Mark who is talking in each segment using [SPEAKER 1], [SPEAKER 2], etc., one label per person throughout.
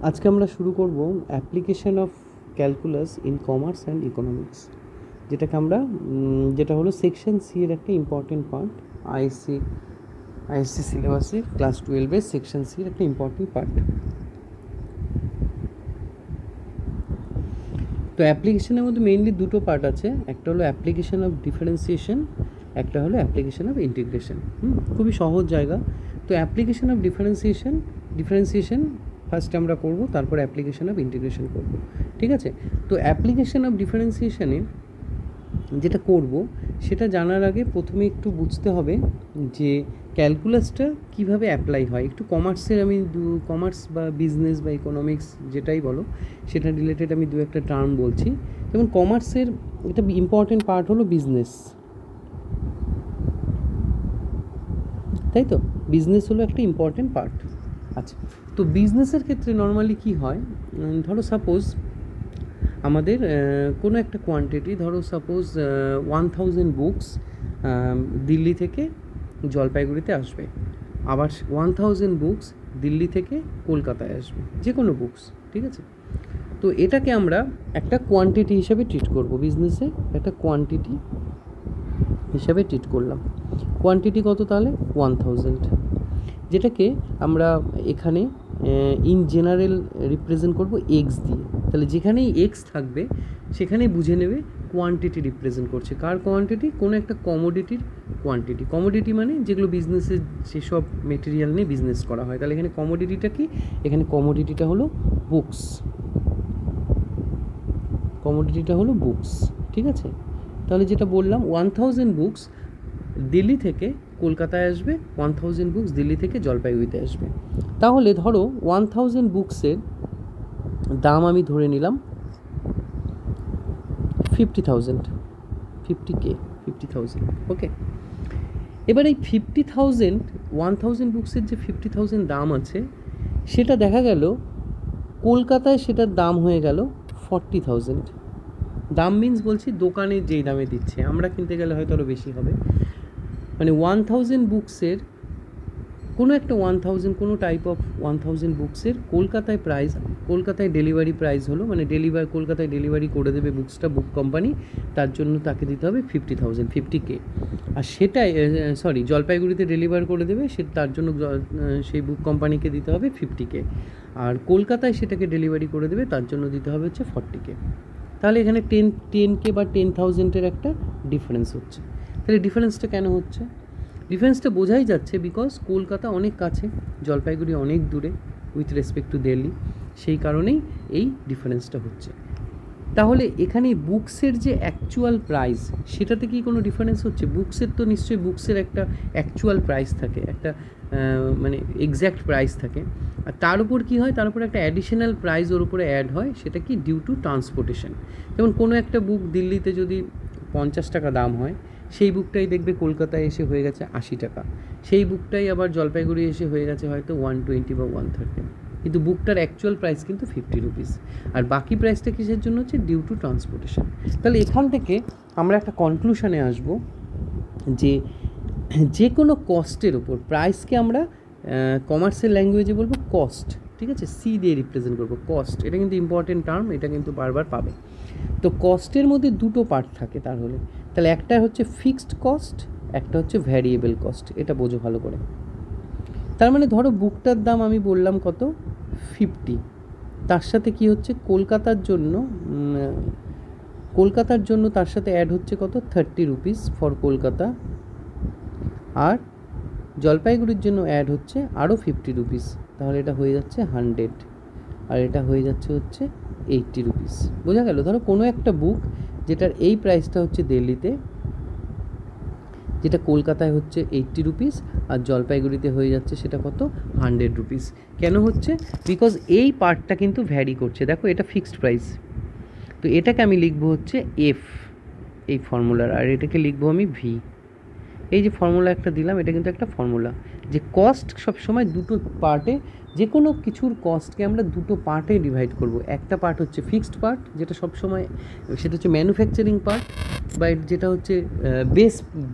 [SPEAKER 1] আজকে আমরা শুরু করব application of calculus in commerce and economics, যেটাকে আমরা যেটা হলো সেকশন সি এর একটা ইম্পর্টেন্ট পার্ট। আইএসসি সিলেবাসে ক্লাস 12-এর সেকশন সি এর একটা ইম্পর্টেন্ট পার্ট। তো অ্যাপ্লিকেশনের মধ্যে মেইনলি দুটো পার্ট আছে, একটা হলো অ্যাপ্লিকেশন অফ ডিফারেন্সিয়েশন, একটা হলো অ্যাপ্লিকেশন অফ ইন্টিগ্রেশন। খুবই সহজ জায়গা। তো অ্যাপ্লিকেশন অফ ডিফারেন্সিয়েশন ফার্স্ট আমরা করব, তারপর অ্যাপ্লিকেশন অফ ইন্টিগ্রেশন করব, ঠিক আছে? তো অ্যাপ্লিকেশন অফ ডিফারেন্সিয়েশনে যেটা করব সেটা জানার আগে প্রথমে একটু বুঝতে হবে যে ক্যালকুলাসটা কীভাবে অ্যাপ্লাই হয়। একটু কমার্সের আমি কমার্স বা বিজনেস বা ইকোনমিক্স যেটাই বলো সেটা রিলেটেড আমি দু একটা টার্ম বলছি। যেমন কমার্সের একটা ইম্পর্টেন্ট পার্ট হলো বিজনেস, তাই তো? বিজনেস হলো একটা ইম্পর্টেন্ট পার্ট। আচ্ছা, তো বিজনেসের ক্ষেত্রে নর্মালি কী হয়, ধরো সাপোজ আমাদের কোনো একটা কোয়ান্টিটি, ধরো সাপোজ 1000 বুকস দিল্লি থেকে জলপাইগুড়িতে আসবে, আবার 1000 বুকস দিল্লি থেকে কলকাতায় আসবে, যে কোনো বুকস, ঠিক আছে? তো এটাকে আমরা একটা কোয়ান্টিটি হিসাবে ট্রিট করব, বিজনেসে একটা কোয়ান্টিটি হিসাবে ট্রিট করলাম। কোয়ান্টিটি কত তাহলে? 1000, যেটাকে আমরা এখানে ইন জেনারেল রিপ্রেজেন্ট করব এক্স দিয়ে। তাহলে যেখানেই এক্স থাকবে সেখানেই বুঝে নেবে কোয়ান্টিটি রিপ্রেজেন্ট করছে। কার কোয়ান্টিটি? কোনো একটা কমোডিটির কোয়ান্টিটি। কমোডিটি মানে যেগুলো বিজনেসের যেসব মেটেরিয়াল নিয়ে বিজনেস করা হয়। তাহলে এখানে কমোডিটিটা কি? এখানে কমোডিটিটা হলো বুকস। কমোডিটিটা হলো বুকস, ঠিক আছে? তাহলে যেটা বললাম 1000 বুকস দিল্লি থেকে কলকাতায় আসবে, 1000 বুকস দিল্লি থেকে জলপাইগুড়িতে আসবে। তাহলে ধরো 1000 বুকসের দাম আমি ধরে নিলাম 50,000, 50,000, ওকে। এবার এই 50,000, 1000 বুকসের যে 50,000 দাম আছে সেটা দেখা গেল কলকাতায় সেটার দাম হয়ে গেল 40,000। দাম মিন্স বলছি দোকানে যেই দামে দিচ্ছে, আমরা কিনতে গেলে হয়তো আরও বেশি হবে। মানে 1000 বুকসের কোনো একটা 1000, কোনো টাইপ অফ 1000 বুকসের কলকাতায় প্রাইস, কলকাতায় ডেলিভারি প্রাইস হলো, মানে কলকাতায় ডেলিভারি করে দেবে বুকসটা বুক কোম্পানি, তার জন্য তাকে দিতে হবে 50,000, 50K। আর সেটাই জলপাইগুড়িতে ডেলিভার করে দেবে, তার জন্য সেই বুক কোম্পানিকে দিতে হবে 50K। আর কলকাতায় সেটাকে ডেলিভারি করে দেবে, তার জন্য দিতে হবে হচ্ছে 40K। তাহলে এখানে 10K বা 10,000-এর একটা ডিফারেন্স হচ্ছে। তাহলে ডিফারেন্সটা কেন হচ্ছে? ডিফারেন্সটা বোঝাই যাচ্ছে বিকজ কলকাতা অনেক কাছে, জলপাইগুড়ি অনেক দূরে উইথ রেসপেক্ট টু দিল্লি, সেই কারণেই এই ডিফারেন্সটা হচ্ছে। তাহলে এখানে বুকসের যে অ্যাকচুয়াল প্রাইস সেটাতে কি কোনো ডিফারেন্স হচ্ছে? বুকসের তো নিশ্চয়ই বুকসের একটা অ্যাকচুয়াল প্রাইস থাকে, একটা মানে এক্স্যাক্ট প্রাইস থাকে। আর তার উপর কী হয়, তার উপর একটা অ্যাডিশনাল প্রাইস ওর উপরে অ্যাড হয়, সেটা কি? Due to transportation. যেমন কোনো একটা বুক দিল্লিতে যদি 50 টাকা দাম হয়, সেই বুকটাই দেখবে কলকাতায় এসে হয়ে গেছে 80 টাকা, সেই বুকটাই আবার জলপাইগুড়ি এসে হয়ে গেছে হয়তো 120 বা 130, কিন্তু বুকটার অ্যাকচুয়াল প্রাইস কিন্তু 50 রুপিস। আর বাকি প্রাইসটা কিসের জন্য হচ্ছে? Due to transportation. তাহলে এখান থেকে আমরা একটা কনক্লুশনে আসবো যে কোনো কস্টের ওপর প্রাইসকে আমরা কমার্সের ল্যাঙ্গুয়েজে বলবো কস্ট, ঠিক আছে? সি দিয়ে রিপ্রেজেন্ট করবো কস্ট। এটা কিন্তু ইম্পর্টেন্ট টার্ম, এটা কিন্তু বারবার পাবে। তো কস্টের মধ্যে দুটো পার্ট থাকে তাহলে একটা হচ্ছে ফিক্সড কস্ট, একটা হচ্ছে ভ্যারিয়েবল কস্ট। এটা বোঝো ভালো করে। তার মানে ধরো বুকটার দাম আমি বললাম কত? 50, তার সাথে কি হচ্ছে? কলকাতার জন্য তার সাথে অ্যাড হচ্ছে কত? 30 রুপিস ফর কলকাতা। আর জলপাইগুড়ির জন্য অ্যাড হচ্ছে আরও 50 রুপিস, তাহলে এটা হয়ে যাচ্ছে 100, আর এটা হয়ে যাচ্ছে হচ্ছে 80 রুপিস। বোঝা গেল? ধরো কোনো একটা বুক যেটার এই প্রাইসটা হচ্ছে দিল্লিতে, যেটা কলকাতায় হচ্ছে 80 রুপিস, আর জলপাইগুড়িতে হয়ে যাচ্ছে সেটা কত? 100 রুপিস। কেন হচ্ছে? বিকজ এই পার্টটা কিন্তু ভ্যারি করছে। দেখো এটা ফিক্সড প্রাইস, তো এটাকে আমি লিখবো হচ্ছে এফ, এই ফর্মুলার, আর এটাকে লিখবো আমি ভি। এই যে ফর্মুলা একটা দিলাম, এটা কিন্তু একটা ফর্মুলা যে কস্ট সবসময় দুটো পার্টে, যে কোনো কিছুর কস্টকে আমরা দুটো পার্টে ডিভাইড করব। একটা পার্ট হচ্ছে ফিক্সড পার্ট, যেটা সবসময় সেটা হচ্ছে ম্যানুফ্যাকচারিং পার্ট, বা যেটা হচ্ছে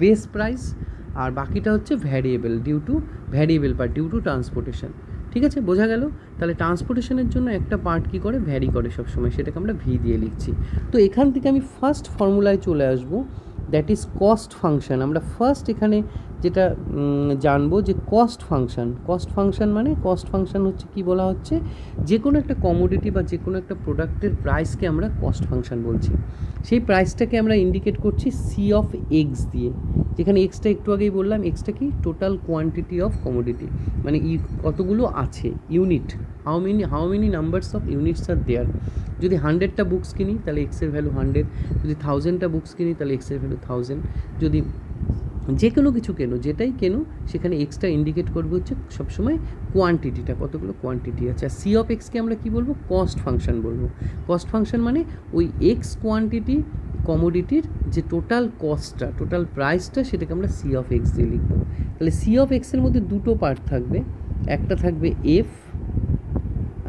[SPEAKER 1] বেস প্রাইস, আর বাকিটা হচ্ছে variable part due to transportation, ঠিক আছে, বোঝা গেল? তাহলে ট্রান্সপোর্টেশনের জন্য একটা পার্ট কী করে, ভ্যারি করে সবসময়, সেটাকে আমরা ভি দিয়ে লিখছি। তো এখান থেকে আমি ফার্স্ট ফর্মুলায় চলে আসবো, দ্যাট ইজ কস্ট ফাংশন। আমরা ফার্স্ট এখানে যেটা জানবো যে কস্ট ফাংশন মানে কস্ট ফাংশন হচ্ছে কি বলা হচ্ছে, যে কোনো একটা কমোডিটি বা যে কোনো একটা প্রোডাক্টের প্রাইসকে আমরা কস্ট ফাংশন বলছি। সেই প্রাইসটাকে আমরা ইন্ডিকেট করছি সি অফ এক্স দিয়ে, যেখানে এক্সটা একটু আগেই বললাম, এক্সটা কি, টোটাল কোয়ান্টিটি অফ কমোডিটি, মানে কতগুলো আছে unit, how many numbers of units are there. যদি 100টা বুকস কিনি তাহলে এক্সের ভ্যালু 100, যদি 1000টা বুকস কিনি তাহলে এক্সের ভ্যালু 1000, যদি যে কোনো কিছু কেনো, যেটাই কেনো, সেখানে এক্সটা ইন্ডিকেট করবে হচ্ছে সবসময় কোয়ান্টিটিটা, কতগুলো কোয়ান্টিটি আছে। আর সি অফ এক্সকে আমরা কী বলবো, কস্ট ফাংশন বলবো। কস্ট ফাংশন মানে ওই এক্স কোয়ান্টিটি কমোডিটির যে টোটাল কস্টটা, টোটাল প্রাইসটা, সেটাকে আমরা সি অফ এক্স দিয়ে লিখবো। তাহলে সি অফ এক্সের মধ্যে দুটো পার্ট থাকবে, একটা থাকবে এফ,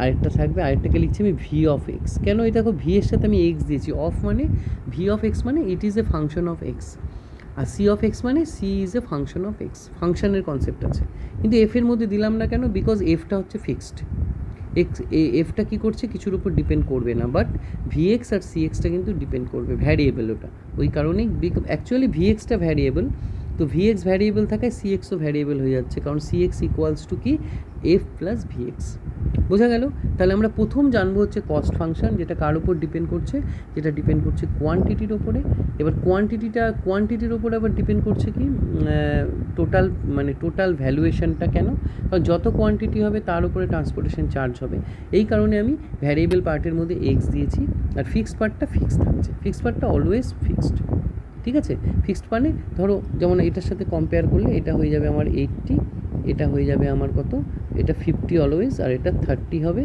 [SPEAKER 1] আরেকটাকে লিখছি আমি ভি অফ এক্স। কেন এই দেখো, ভি এর সাথে আমি এক্স দিয়েছি, অফ মানে ভি অফ এক্স মানে it is a function of X, আর সি অফ এক্স মানে C is a function of X, ফাংশনের কনসেপ্ট আছে। কিন্তু এফের মধ্যে দিলাম না কেন, বিকজ এফটা হচ্ছে ফিক্সড, এফটা কী করছে, কিছুর উপর ডিপেন্ড করবে না, বাট ভিএক্স আর সিএক্সটা কিন্তু ডিপেন্ড করবে, ভ্যারিয়েবল ওটা, ওই কারণেই অ্যাকচুয়ালি ভিএক্সটা ভ্যারিয়েবল, তো ভিএক্স ভ্যারিয়েবল থাকায় সিএক্সও ভ্যারিয়েবল হয়ে যাচ্ছে, কারণ সিএক্স ইকুয়ালস টু কি, এফ প্লাস ভিএক্স। বোঝা গেল? তাহলে আমরা প্রথম জানবো হচ্ছে কস্ট ফাংশন, যেটা কার উপর ডিপেন্ড করছে, যেটা ডিপেন্ড করছে কোয়ান্টিটির ওপরে। এবার কোয়ান্টিটির ওপরে আবার ডিপেন্ড করছে কি, টোটাল, মানে টোটাল ভ্যালুয়েশনটা। কেন? কারণ যত কোয়ান্টিটি হবে তার উপরে ট্রান্সপোর্টেশন চার্জ হবে, এই কারণে আমি ভ্যারিয়েবল পার্টের মধ্যে এক্স দিয়েছি, আর ফিক্সড পার্টটা ফিক্সড থাকছে, ফিক্সড পার্টটা অলওয়েজ ফিক্সড। ঠিক আছে, ফিক্সড মানে ধরো যেমন এটার সাথে কম্পেয়ার করলে এটা হয়ে যাবে আমার 80, এটা হয়ে যাবে আমার কত, এটা 50 অলওয়েজ, আর এটা 30 হবে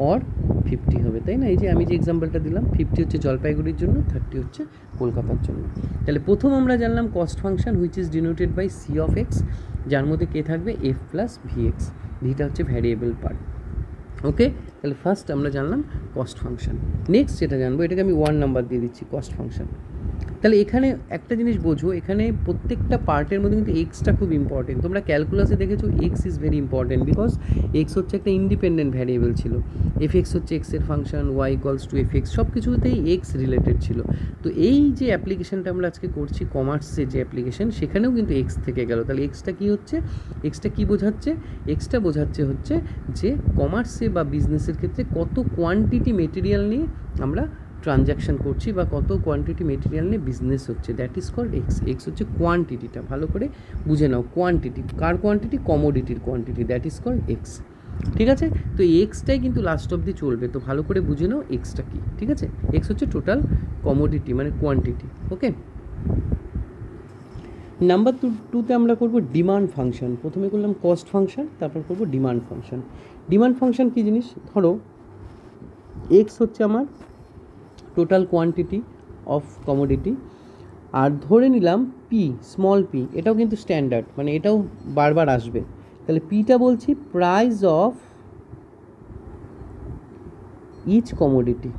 [SPEAKER 1] অর 50 হবে, তাই না? এই যে আমি যে এক্সাম্পলটা দিলাম, 50 হচ্ছে জলপাইগুড়ির জন্য, 30 হচ্ছে কলকাতার জন্য। তাহলে প্রথম আমরা জানলাম cost function which is denoted by c of x, যার মধ্যে কে থাকবে, এফ প্লাস ভিএক্স, ভিটা হচ্ছে ভ্যারিয়েবল পার্ট। ওকে, তাহলে ফার্স্ট আমরা জানলাম কস্ট ফাংশন। নেক্সট যেটা জানবো, এটাকে আমি 1 নাম্বার দিয়ে দিচ্ছি, কস্ট ফাংশন। তাহলে এখানে একটা জিনিস বোঝো, এখানে প্রত্যেকটা পার্টের মধ্যে কিন্তু এক্সটা খুব ইম্পর্টেন্ট। তোমরা ক্যালকুলাসে দেখেছো x is very important, because x হচ্ছে একটা ইন্ডিপেন্ডেন্ট ভ্যারিয়েবল ছিল, এফ এক্স হচ্ছে এক্সের function, y equals to f x, সব কিছুতেই এক্স রিলেটেড ছিল। তো এই যে অ্যাপ্লিকেশনটা আমরা আজকে করছি, কমার্সের যে অ্যাপ্লিকেশন, সেখানেও কিন্তু এক্স থেকে গেল। তাহলে এক্সটা কী হচ্ছে, এক্সটা কী বোঝাচ্ছে, এক্সটা বোঝাচ্ছে হচ্ছে যে কমার্সে বা বিজনেসের ক্ষেত্রে কত কোয়ান্টিটি মেটেরিয়াল নিয়ে আমরা ট্রানজ্যাকশন করছি, বা কত কোয়ান্টিটি মেটেরিয়াল নিয়ে বিজনেস হচ্ছে, that is called X. X হচ্ছে কোয়ান্টিটিটা, ভালো করে বুঝে নাও, কোয়ান্টিটি, কার কোয়ান্টিটি, কমোডিটির quantity, that is called X. ঠিক আছে, তো এক্সটাই কিন্তু লাস্ট অবধি চলবে, তো ভালো করে বুঝে নাও এক্সটা কী। ঠিক আছে, এক্স হচ্ছে টোটাল কমোডিটি মানে কোয়ান্টিটি। ওকে, নাম্বার 2তে আমরা করবো ডিমান্ড ফাংশন। প্রথমে করলাম কস্ট ফাংশন, তারপর করবো ডিমান্ড ফাংশন। ডিমান্ড ফাংশন কী জিনিস, ধরো এক্স হচ্ছে আমার টোটাল কোয়ান্টিটি অফ কমোডিটি, আর ধরে নিলাম পি, স্মল পি, এটাও কিন্তু স্ট্যান্ডার্ড, মানে এটাও বারবার আসবে। তাহলে পিটা বলছি প্রাইস অফ ইচ কমোডিটি,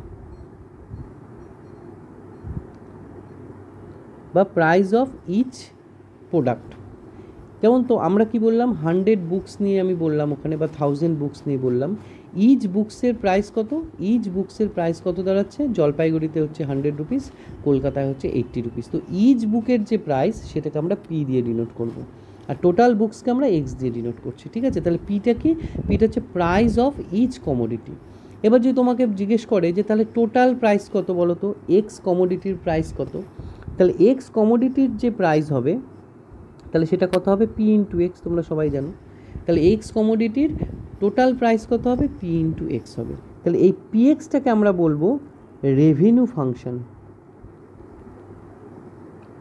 [SPEAKER 1] বা প্রাইস অফ ইচ প্রোডাক্ট। যেমন তো আমরা কি বললাম, 100 বুকস নিয়ে আমি বললাম ওখানে, বা 1000 বুকস নিয়ে বললাম, ইচ বুকসের প্রাইস কত, ইচ বুকসের প্রাইস কত দাঁড়াচ্ছে, জলপাইগুড়িতে হচ্ছে 100 রুপিস, কলকাতায় হচ্ছে 80 রুপিস। তো ইচ বুকের যে প্রাইস সেটাকে আমরা পি দিয়ে ডিনোট করব, আর টোটাল বুকসকে আমরা এক্স দিয়ে ডিনোট করছি। ঠিক আছে, তাহলে পিটা কি, পিটা হচ্ছে প্রাইস অফ ইচ কমোডিটি। এবার যদি তোমাকে জিজ্ঞেস করে যে তাহলে টোটাল প্রাইস কত বলো তো, এক্স কমোডিটির প্রাইস কত, তাহলে এক্স কমোডিটির যে প্রাইস হবে তাহলে সেটা কত হবে, পি ইন্টু এক্স, তোমরা সবাই জানো। তাহলে এক্স কমোডিটির টোটাল প্রাইস কত হবে, পি ইন্টু এক্স হবে। তাহলে এই পি এক্সটাকে আমরা বলবো রেভিনিউ ফাংশন।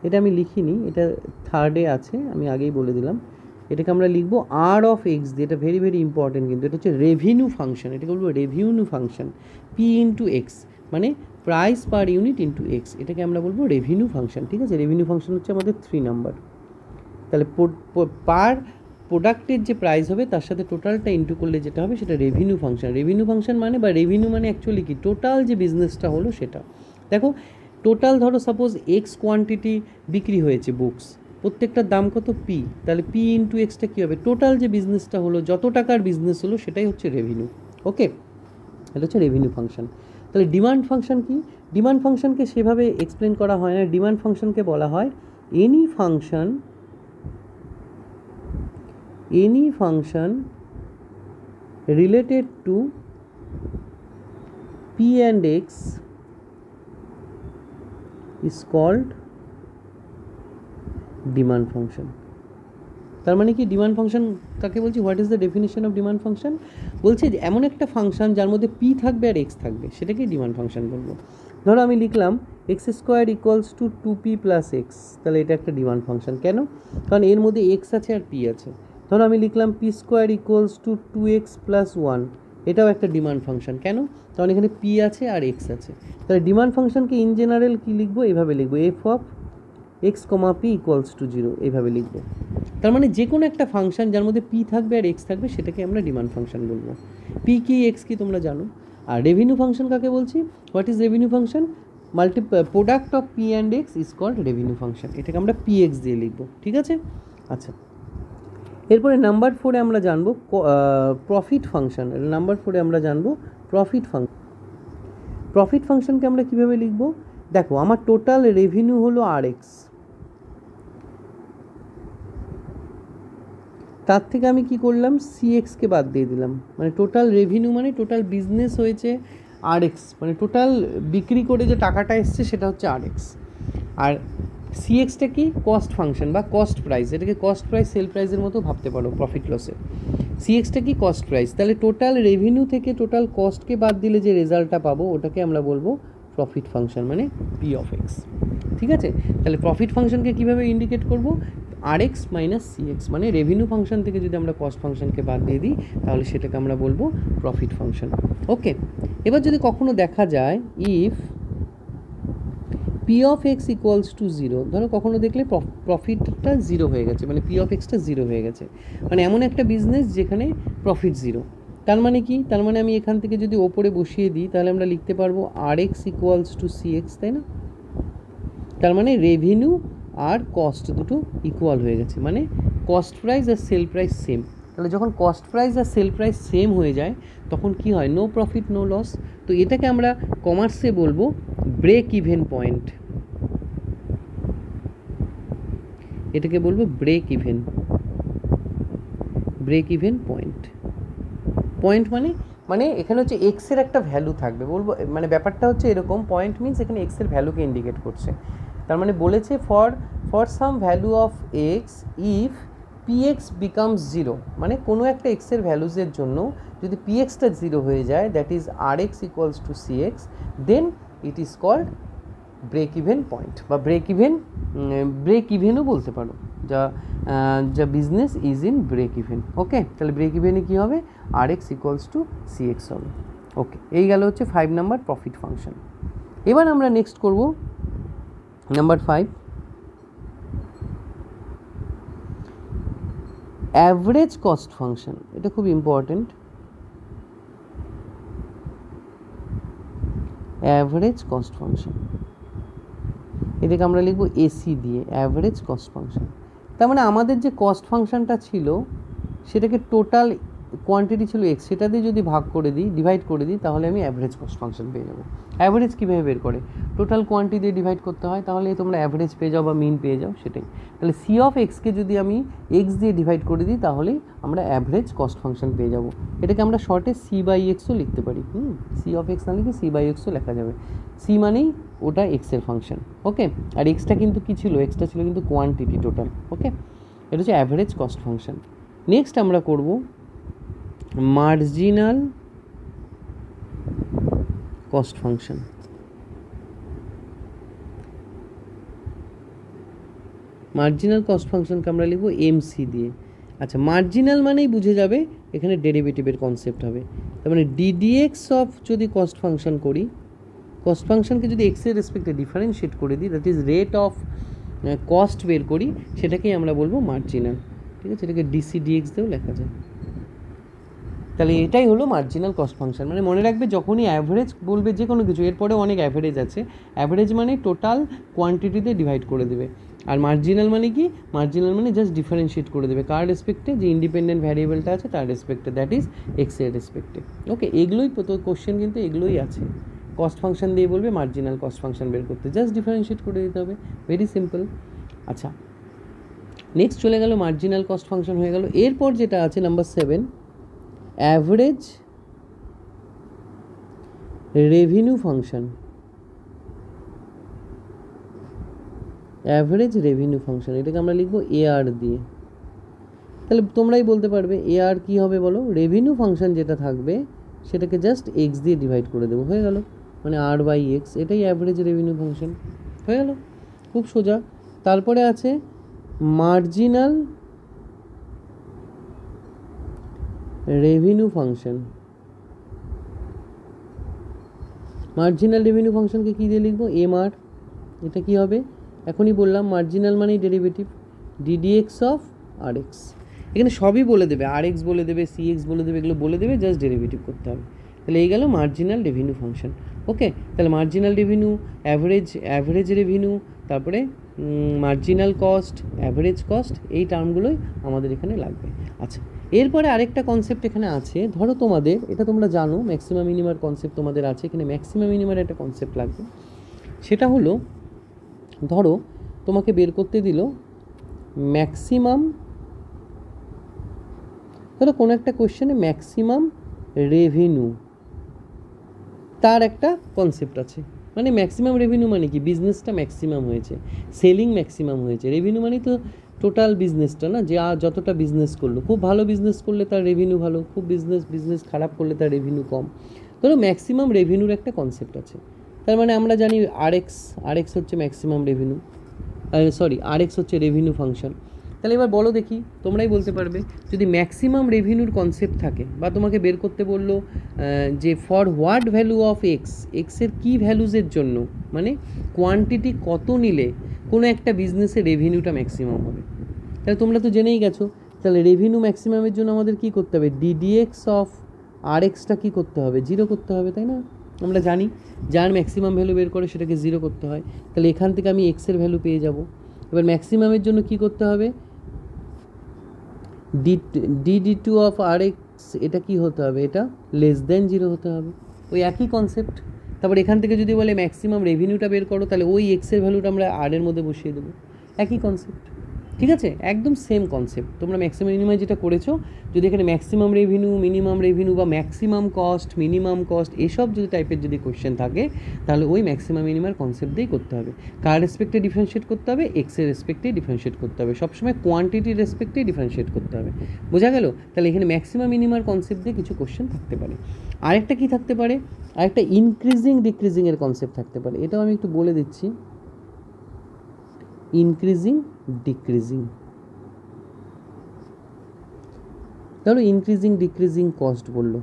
[SPEAKER 1] এটা আমি লিখিনি, এটা 3rd আছে, আমি আগেই বলে দিলাম। এটাকে আমরা লিখবো আর অফ এক্স দিয়ে, এটা ভেরি ভেরি ইম্পর্টেন্ট কিন্তু, এটা হচ্ছে রেভিনিউ ফাংশন, এটাকে বলবো revenue function, P into X মানে price per unit into X, এটাকে আমরা বলবো রেভিনিউ ফাংশন। ঠিক আছে, রেভিনিউ ফাংশন হচ্ছে আমাদের 3 নাম্বার। তাহলে পার প্রোডাক্টের যে প্রাইস হবে তার সাথে টোটালটা ইন্টু করলে যেটা হবে সেটা রেভিনিউ ফাংশন। রেভিনিউ ফাংশন মানে, বা রেভিনিউ মানে অ্যাকচুয়ালি কি, টোটাল যে বিজনেসটা হলো সেটা। দেখো টোটাল ধরো সাপোজ এক্স কোয়ান্টিটি বিক্রি হয়েছে বুকস, প্রত্যেকটার দাম কত পি, তাহলে পি ইন্টু এক্সটা কী হবে, টোটাল যে বিজনেসটা হলো, যত টাকার বিজনেস হলো সেটাই হচ্ছে রেভিনিউ। ওকে, এটা হচ্ছে রেভিনিউ ফাংশন। তাহলে ডিমান্ড ফাংশন কি, ডিমান্ড ফাংশনকে সেভাবে এক্সপ্লেন করা হয় না, ডিমান্ড ফাংশনকে বলা হয় any function related to p and x is called demand function. তার মানে কি ডিমান্ড ফাংশন কাকে বলছি, what is the definition of demand function, বলছে যে এমন একটা ফাংশন যার মধ্যে পি থাকবে আর এক্স থাকবে, সেটাকে ডিমান্ড ফাংশন বলবো। ধরো আমি লিখলাম x square equals to 2p plus x, তাহলে এটা একটা ডিমান্ড ফাংশন। কেন, কারণ এর মধ্যে এক্স আছে আর পি আছে। ধরো আমি লিখলাম P square equals to 2x plus 1, এটাও একটা ডিমান্ড ফাংশন। কেন, কারণ এখানে পি আছে আর এক্স আছে। তাহলে ডিমান্ড ফাংশনকে ইন জেনারেল কী লিখবো, এভাবে লিখবো, F of x comma P equals to 0, এইভাবে লিখবো। তার মানে যে কোনো একটা ফাংশন যার মধ্যে পি থাকবে আর এক্স থাকবে সেটাকে আমরা ডিমান্ড ফাংশন বলবো। পি কি এক্স কি তোমরা জানো। আর রেভিনিউ ফাংশন কাকে বলছি, what is revenue function, product of p and x is called revenue function, এটাকে আমরা পি এক্স দিয়ে লিখবো। ঠিক আছে, আচ্ছা এরপরে নাম্বার 4-এ আমরা জানবো প্রফিট ফাংশন। নাম্বার 4-এ আমরা জানবো প্রফিট ফাংশন। প্রফিট ফাংশনকে আমরা কীভাবে লিখবো, দেখো আমার টোটাল রেভিনিউ হলো আর এক্স, তার থেকে আমি কি করলাম সি এক্সকে বাদ দিয়ে দিলাম, মানে টোটাল রেভিনিউ মানে টোটাল বিজনেস হয়েছে আর এক্স, মানে টোটাল বিক্রি করে যে টাকাটা এসছে সেটা হচ্ছে আর এক্স। আর সি এক্সটা কি কস্ট ফাংশন বা কস্ট প্রাইস, এটাকে কস্ট প্রাইস সেল প্রাইসের মতো ভাবতে পারো প্রফিট লসে। সি এক্সটা কি কস্ট প্রাইস, তাহলে টোটাল রেভিনিউ থেকে টোটাল কস্টকে বাদ দিলে যে রেজাল্টটা পাবো ওটাকে আমরা বলবো প্রফিট ফাংশন, মানে পি অফ এক্স। ঠিক আছে, তাহলে প্রফিট ফাংশনকে কীভাবে ইন্ডিকেট করবো, আর এক্স মাইনাস সি এক্স, মানে রেভিনিউ ফাংশন থেকে যদি আমরা কস্ট ফাংশনকে বাদ দিয়ে দিই তাহলে সেটাকে আমরা বলবো প্রফিট ফাংশন। ওকে, এবার যদি কখনো দেখা যায় if P of x equals to 0, ধরো কখনো দেখলে প্রফিটটা 0 হয়ে গেছে, মানে পি অফ এক্সটা 0 হয়ে গেছে, মানে এমন একটা বিজনেস যেখানে প্রফিট 0। তার মানে কি, তার মানে আমি এখান থেকে যদি ওপরে বসিয়ে দিই তাহলে আমরা লিখতে পারবো R X equals to C X, তাই না। তার মানে রেভিনিউ আর কস্ট দুটো ইকুয়াল হয়ে গেছে, মানে কস্ট প্রাইস আর সেল প্রাইস সেম। তাহলে যখন কস্ট প্রাইস আর সেল প্রাইস সেম হয়ে যায় তখন কি হয়, নো প্রফিট নো লস। তো এটাকে আমরা কমার্সে বলবো ব্রেক ইভেন পয়েন্ট, এটাকে বলবো ব্রেক ইভেন পয়েন্ট। পয়েন্ট মানে এখানে হচ্ছে এক্সের একটা ভ্যালু থাকবে, বলবো মানে ব্যাপারটা হচ্ছে এরকম, পয়েন্ট মিনস এখানে এক্সের ভ্যালুকে ইন্ডিকেট করছে। তার মানে বলেছে for some value of x if P x becomes 0, মানে কোনো একটা এক্সের ভ্যালুজের জন্য যদি পি এক্সটা 0 হয়ে যায়, that is R X equals to C X, then it is called break even point বা ব্রেক ইভেনও বলতে পারো, যা business is in break even. Okay, তাহলে ব্রেক ইভেনে কী হবে, R X equals to C X হবে। ওকে, এই গেল হচ্ছে 5 নাম্বার প্রফিট ফাংশন। এবার আমরা নেক্সট করব নাম্বার 5 অ্যাভারেজ কস্ট ফাংশন। এটা খুব ইম্পর্টেন্ট, অ্যাভারেজ কস্ট ফাংশন, এটাকে আমরা লিখব এসি দিয়ে, অ্যাভারেজ কস্ট ফাংশন। তার মানে আমাদের যে কস্ট ফাংশনটা ছিল সেটাকে টোটাল কোয়ান্টিটি ছিল এক্স, সেটা দিয়ে যদি ডিভাইড করে দিই তাহলে আমি অ্যাভারেজ কস্ট ফাংশন পেয়ে যাবো। অ্যাভারেজ কীভাবে বের করে, টোটাল কোয়ান্টিটি দিয়ে ডিভাইড করতে হয়, তাহলে তোমরা অ্যাভারেজ পেয়ে যাও বা মিন পেয়ে যাও, সেটাই। তাহলে সি অফ এক্সকে যদি আমি এক্স দিয়ে ডিভাইড করে দিই তাহলে আমরা অ্যাভারেজ কস্ট ফাংশন পেয়ে যাবো। এটাকে আমরা শর্টে সি বাই এক্সও লিখতে পারি। সি অফ এক্স না লিখে সি বাই এক্সও লেখা যাবে। সি মানেই ওটা এক্সের ফাংশন। ওকে, আর এক্সটা কিন্তু কী ছিল, এক্সটা ছিল কিন্তু কোয়ান্টিটি টোটাল। ওকে, এটা হচ্ছে অ্যাভারেজ কস্ট ফাংশন। নেক্সট আমরা করব marginal cost function. Marginal cost ফাংশনকে আমরা লিখব এমসি দিয়ে। আচ্ছা, মার্জিনাল মানেই বুঝে যাবে এখানে ডেরিভেটিভের কনসেপ্ট হবে। তার মানে ডিডিএক্স অফ যদি কস্ট ফাংশন করি, কস্ট ফাংশনকে যদি এক্সের রেসপেক্টে ডিফারেন্সিয়েট করে দিই, that is rate of cost বের করি, সেটাকেই আমরা বলবো মার্জিনাল। ঠিক আছে, এটাকে ডিসি ডিএক্স দিয়েও লেখা যায়। তাহলে এটাই হলো মার্জিনাল কস্ট ফাংশন। মানে মনে রাখবে যখনই অ্যাভারেজ বলবে যে কোনো কিছু, এরপরেও অনেক অ্যাভারেজ আছে, অ্যাভারেজ মানে টোটাল কোয়ান্টিটিতে ডিভাইড করে দেবে। আর মার্জিনাল মানে কি, মার্জিনাল মানে জাস্ট ডিফারেন্সিয়েট করে দেবে কার রেসপেক্টে, যে ইন্ডিপেন্ডেন্ট ভ্যারিয়েবলটা আছে তার রেসপেক্টে, দ্যাট ইজ এক্স এর রেসপেক্টে। ওকে, এগুলোই তো কোশ্চেন কিন্তু এগুলোই আছে। কস্ট ফাংশন দিয়ে বলবে মার্জিনাল কস্ট ফাংশন বের করতে, জাস্ট ডিফারেন্সিয়েট করে দিতে হবে, ভেরি সিম্পল। আচ্ছা, নেক্সট চলে গেল মার্জিনাল কস্ট ফাংশন হয়ে গেল। এরপর যেটা আছে number 7, average revenue function. Average revenue function, এটাকে আমরা লিখবো এআর দিয়ে। তাহলে তোমরাই বলতে পারবে এআর কী হবে বলো, রেভিনিউ ফাংশন যেটা থাকবে সেটাকে জাস্ট এক্স দিয়ে ডিভাইড করে দেবো, হয়ে গেল, মানে আর বাই এক্স, এটাই অ্যাভারেজ রেভিনিউ ফাংশন, হয়ে গেল, খুব সোজা। তারপরে আছে marginal revenue function. Marginal revenue ফাংশনকে কী দিয়ে লিখবো, এম আর। এটা কী হবে, এখনই বললাম মার্জিনাল মানেই derivative, d d x of R x. এখানে সবই বলে দেবে, আর এক্স বলে দেবে, সি এক্স বলে দেবে, এগুলো বলে দেবে, জাস্ট ডেরিভেটিভ করতে হবে। তাহলে এই গেল মার্জিনাল রেভিনিউ ফাংশন। ওকে, তাহলে মার্জিনাল রেভিনিউ, অ্যাভারেজ রেভিনিউ, তারপরে মার্জিনাল কস্ট, অ্যাভারেজ কস্ট, এই টার্মগুলোই আমাদের এখানে লাগবে। আচ্ছা, এরপরে আরেকটা কনসেপ্ট এখানে আছে, ধরো তোমাদের, এটা তোমরা জানো ম্যাক্সিমাম মিনিমার কনসেপ্ট তোমাদের আছে, এখানে ম্যাক্সিমাম মিনিমার একটা কনসেপ্ট লাগবে। সেটা হলো, ধরো তোমাকে বের করতে দিল ম্যাক্সিমাম, ধরো কোনো একটা কোয়েশ্চেনে ম্যাক্সিমাম রেভিনিউ, তার একটা কনসেপ্ট আছে, মানে ম্যাক্সিমাম রেভিনিউ মানে কি, বিজনেসটা ম্যাক্সিমাম হয়েছে, সেলিং ম্যাক্সিমাম হয়েছে, রেভিনিউ মানে তো টোটাল বিজনেসটা না, যে আর যতটা বিজনেস করলো, খুব ভালো বিজনেস করলে তার রেভিনিউ ভালো, খুব বিজনেস খারাপ করলে তার রেভিনিউ কম। ধরো ম্যাক্সিমাম রেভিনিউর একটা কনসেপ্ট আছে, তার মানে আমরা জানি আর এক্স হচ্ছে ম্যাক্সিমাম রেভিনিউ, আর এক্স হচ্ছে রেভিনিউ ফাংশন। তাহলে এবার বলো দেখি, তোমরাই বলতে পারবে, যদি ম্যাক্সিমাম রেভিনিউর কনসেপ্ট থাকে, বা তোমাকে বের করতে বললো যে ফর হোয়াট ভ্যালু অফ এক্সের কী ভ্যালুজের জন্য, মানে কোয়ান্টিটি কত নিলে কোনো একটা বিজনেসের রেভিনিউটা ম্যাক্সিমাম হবে, তাহলে তোমরা তো জেনেই গেছো। তাহলে রেভিনিউ ম্যাক্সিমামের জন্য আমাদের কী করতে হবে, ডিডিএক্স অফ আর এক্সটা কী করতে হবে, 0 করতে হবে, তাই না? আমরা জানি যার ম্যাক্সিমাম ভ্যালু বের করে সেটাকে 0 করতে হয়, তাহলে এখান থেকে আমি এক্সের ভ্যালু পেয়ে যাব। এবার ম্যাক্সিমামের জন্য কী করতে হবে, ডি2 অফ আর এক্স, এটা কী হতে হবে, এটা লেস দেন 0 হতে হবে, ওই একই কনসেপ্ট। তারপর এখান থেকে যদি বলে ম্যাক্সিমাম রেভিনিউটা বের করো, তাহলে ওই এক্সের ভ্যালুটা আমরা আর এর মধ্যে বসিয়ে দেবো, একই কনসেপ্ট, ঠিক আছে, একদম সেম কনসেপ্ট। তোমরা ম্যাক্সিমাম মিনিমাম যেটা করেছো, যদি এখানে ম্যাক্সিমাম রেভিনিউ, মিনিমাম রেভিনিউ বা ম্যাক্সিমাম কস্ট, মিনিমাম কস্ট, এসব যদি টাইপের যদি কোয়েশ্চেন থাকে, তাহলে ওই ম্যাক্সিমাম মিনিমার কনসেপ্ট দিয়েই করতে হবে। কার রেসপেক্টে ডিফারেন্সিয়েট করতে হবে, এক্সের রেসপেক্টেই ডিফারেন্সিয়েট করতে হবে, সবসময় কোয়ান্টিটির রেসপেক্টেই ডিফারেন্সিয়েট করতে হবে, বোঝা গেল? তাহলে এখানে ম্যাক্সিমাম মিনিমার কনসেপ্ট দিয়ে কিছু কোয়েশ্চেন থাকতে পারে। আরেকটা কী থাকতে পারে, আরেকটা ইনক্রিজিং ডিক্রিজিংয়ের কনসেপ্ট থাকতে পারে, এটাও আমি একটু বলে দিচ্ছি, ইনক্রিজিং ডিক্রিজিং। ধরো ইনক্রিজিং ডিক্রিজিং কস্ট বললো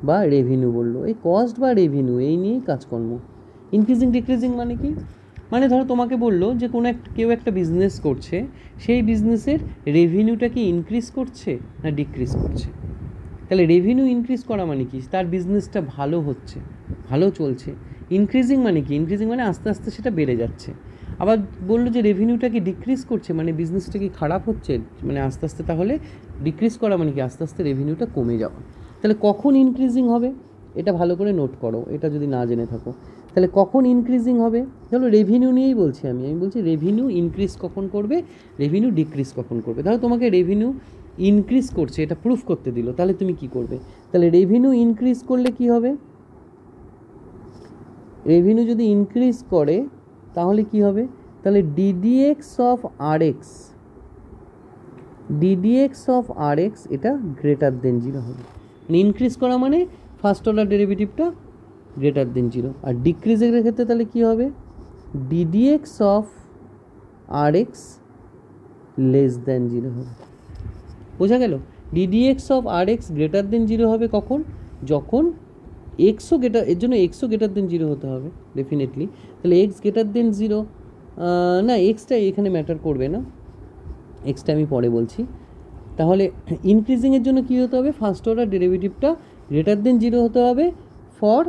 [SPEAKER 1] বা রেভিনিউ বললো, এই কস্ট বা রেভিনিউ এই নিয়েই কাজকর্ম। ইনক্রিজিং ডিক্রিজিং মানে কি, মানে ধরো তোমাকে বললো যে কোনো কেউ একটা বিজনেস করছে, সেই বিজনেসের রেভিনিউটা কি ইনক্রিজ করছে না ডিক্রিজ করছে। তাহলে রেভিনিউ ইনক্রিজ করা মানে কি, তার বিজনেসটা ভালো হচ্ছে, ভালো চলছে। ইনক্রিজিং মানে কি, ইনক্রিজিং মানে আস্তে আস্তে সেটা বেড়ে যাচ্ছে। আবার বললো যে রেভিনিউটা কি ডিক্রিজ করছে, মানে বিজনেসটা কি খারাপ হচ্ছে, মানে আস্তে আস্তে, তাহলে ডিক্রিজ করা মানে কি আস্তে আস্তে রেভিনিউটা কমে যাওয়া। তাহলে কখন ইনক্রিজিং হবে, এটা ভালো করে নোট করো, এটা যদি না জেনে থাকো। তাহলে কখন ইনক্রিজিং হবে, ধরো রেভিনিউ নিয়েই বলছি আমি বলছি রেভিনিউ ইনক্রিজ কখন করবে, রেভিনিউ ডিক্রিজ কখন করবে। ধরো তোমাকে রেভিনিউ ইনক্রিজ করছে এটা প্রুফ করতে দিল, তাহলে তুমি কি করবে, তাহলে রেভিনিউ ইনক্রিজ করলে কি হবে, রেভিনিউ যদি ইনক্রিজ করে তাহলে কি হবে, তাহলে ডিডিএক্স অফ আর এক্স এটা গ্রেটার দেন 0 হবে। মানে ইনক্রিজ করা মানে ফার্স্ট অর্ডার ডেরিভেটিভটা গ্রেটার দেন 0, আর ডিক্রিজের ক্ষেত্রে তাহলে কি হবে, d d x of R x less than 0 হবে। বোঝা গেল, d d x of R x greater than 0 হবে কখন, যখন এক্সও গ্রেটার, এর জন্য এক্সও গ্রেটার দেন 0 হতে হবে ডেফিনেটলি। তাহলে এক্স গ্রেটার দেন 0, না এক্সটা এখানে ম্যাটার করবে না, এক্সটা আমি পরে বলছি। তাহলে ইনক্রিজিংয়ের জন্য কী হতে হবে, ফার্স্ট অর্ডার ডেরিভেটিভটা গ্রেটার দেন 0 হতে হবে ফর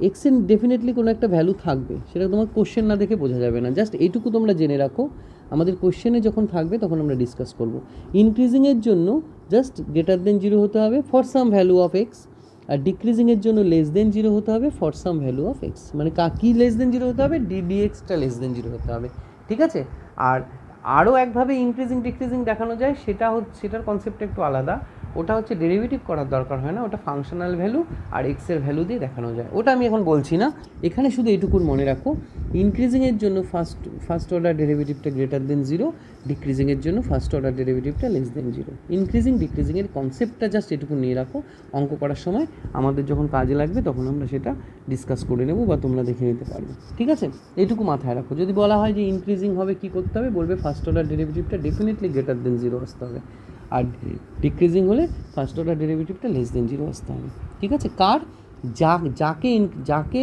[SPEAKER 1] এক্সের ডেফিনেটলি কোনো একটা ভ্যালু থাকবে, সেটা তোমার কোশ্চেন না দেখে বোঝা যাবে না, জাস্ট এইটুকু তোমরা জেনে রাখো। আমাদের কোশ্চেনে যখন থাকবে তখন আমরা ডিসকাস করব। ইনক্রিজিংয়ের জন্য জাস্ট গ্রেটার দেন 0 হতে হবে for some value of X, আর ডিক্রিজিংয়ের জন্য লেস দেন 0 হতে হবে for some value of X. মানে কি লেস দেন 0 হতে হবে? ডিএক্সটা লেস দেন 0 হতে হবে, ঠিক আছে। আর আরও একভাবে ইনক্রিজিং ডিক্রিজিং দেখানো যায়, সেটার কনসেপ্টটা একটু আলাদা। ওটা হচ্ছে ডেরিভেটিভ করার দরকার হয় না, ওটা ফাংশনাল ভ্যালু আর এক্সের ভ্যালু দিয়ে দেখানো যায়, ওটা আমি এখন বলছি না। এখানে শুধু এইটুকুর মনে রাখো, ইনক্রিজিংয়ের জন্য ফার্স্ট অর্ডার ডেরিভেটিভটা গ্রেটার দেন 0, ডিক্রিজিংয়ের জন্য ফার্স্ট অর্ডার ডেরিভেটিভটা লেস দেন 0। ইনক্রিজিং ডিক্রিজিংয়ের কনসেপ্টটা জাস্ট এটুকু নিয়ে রাখো, অঙ্ক করার সময় আমাদের যখন কাজে লাগবে তখন আমরা সেটা ডিসকাস করে নেব বা তোমরা দেখে নিতে পারবে, ঠিক আছে। এইটুকু মাথায় রাখো। যদি বলা হয় যে ইনক্রিজিং হবে কী করতে হবে, বলবে ফার্স্ট অর্ডার ডেরিভেটিভটা ডেফিনেটলি গ্রেটার দেন 0 আসতে হবে, আর ডিক্রিজিং হলে ফার্স্ট অর্ডার ডেরিভেটিভটা লেস দেন 0 আসতে হবে, ঠিক আছে। যাকে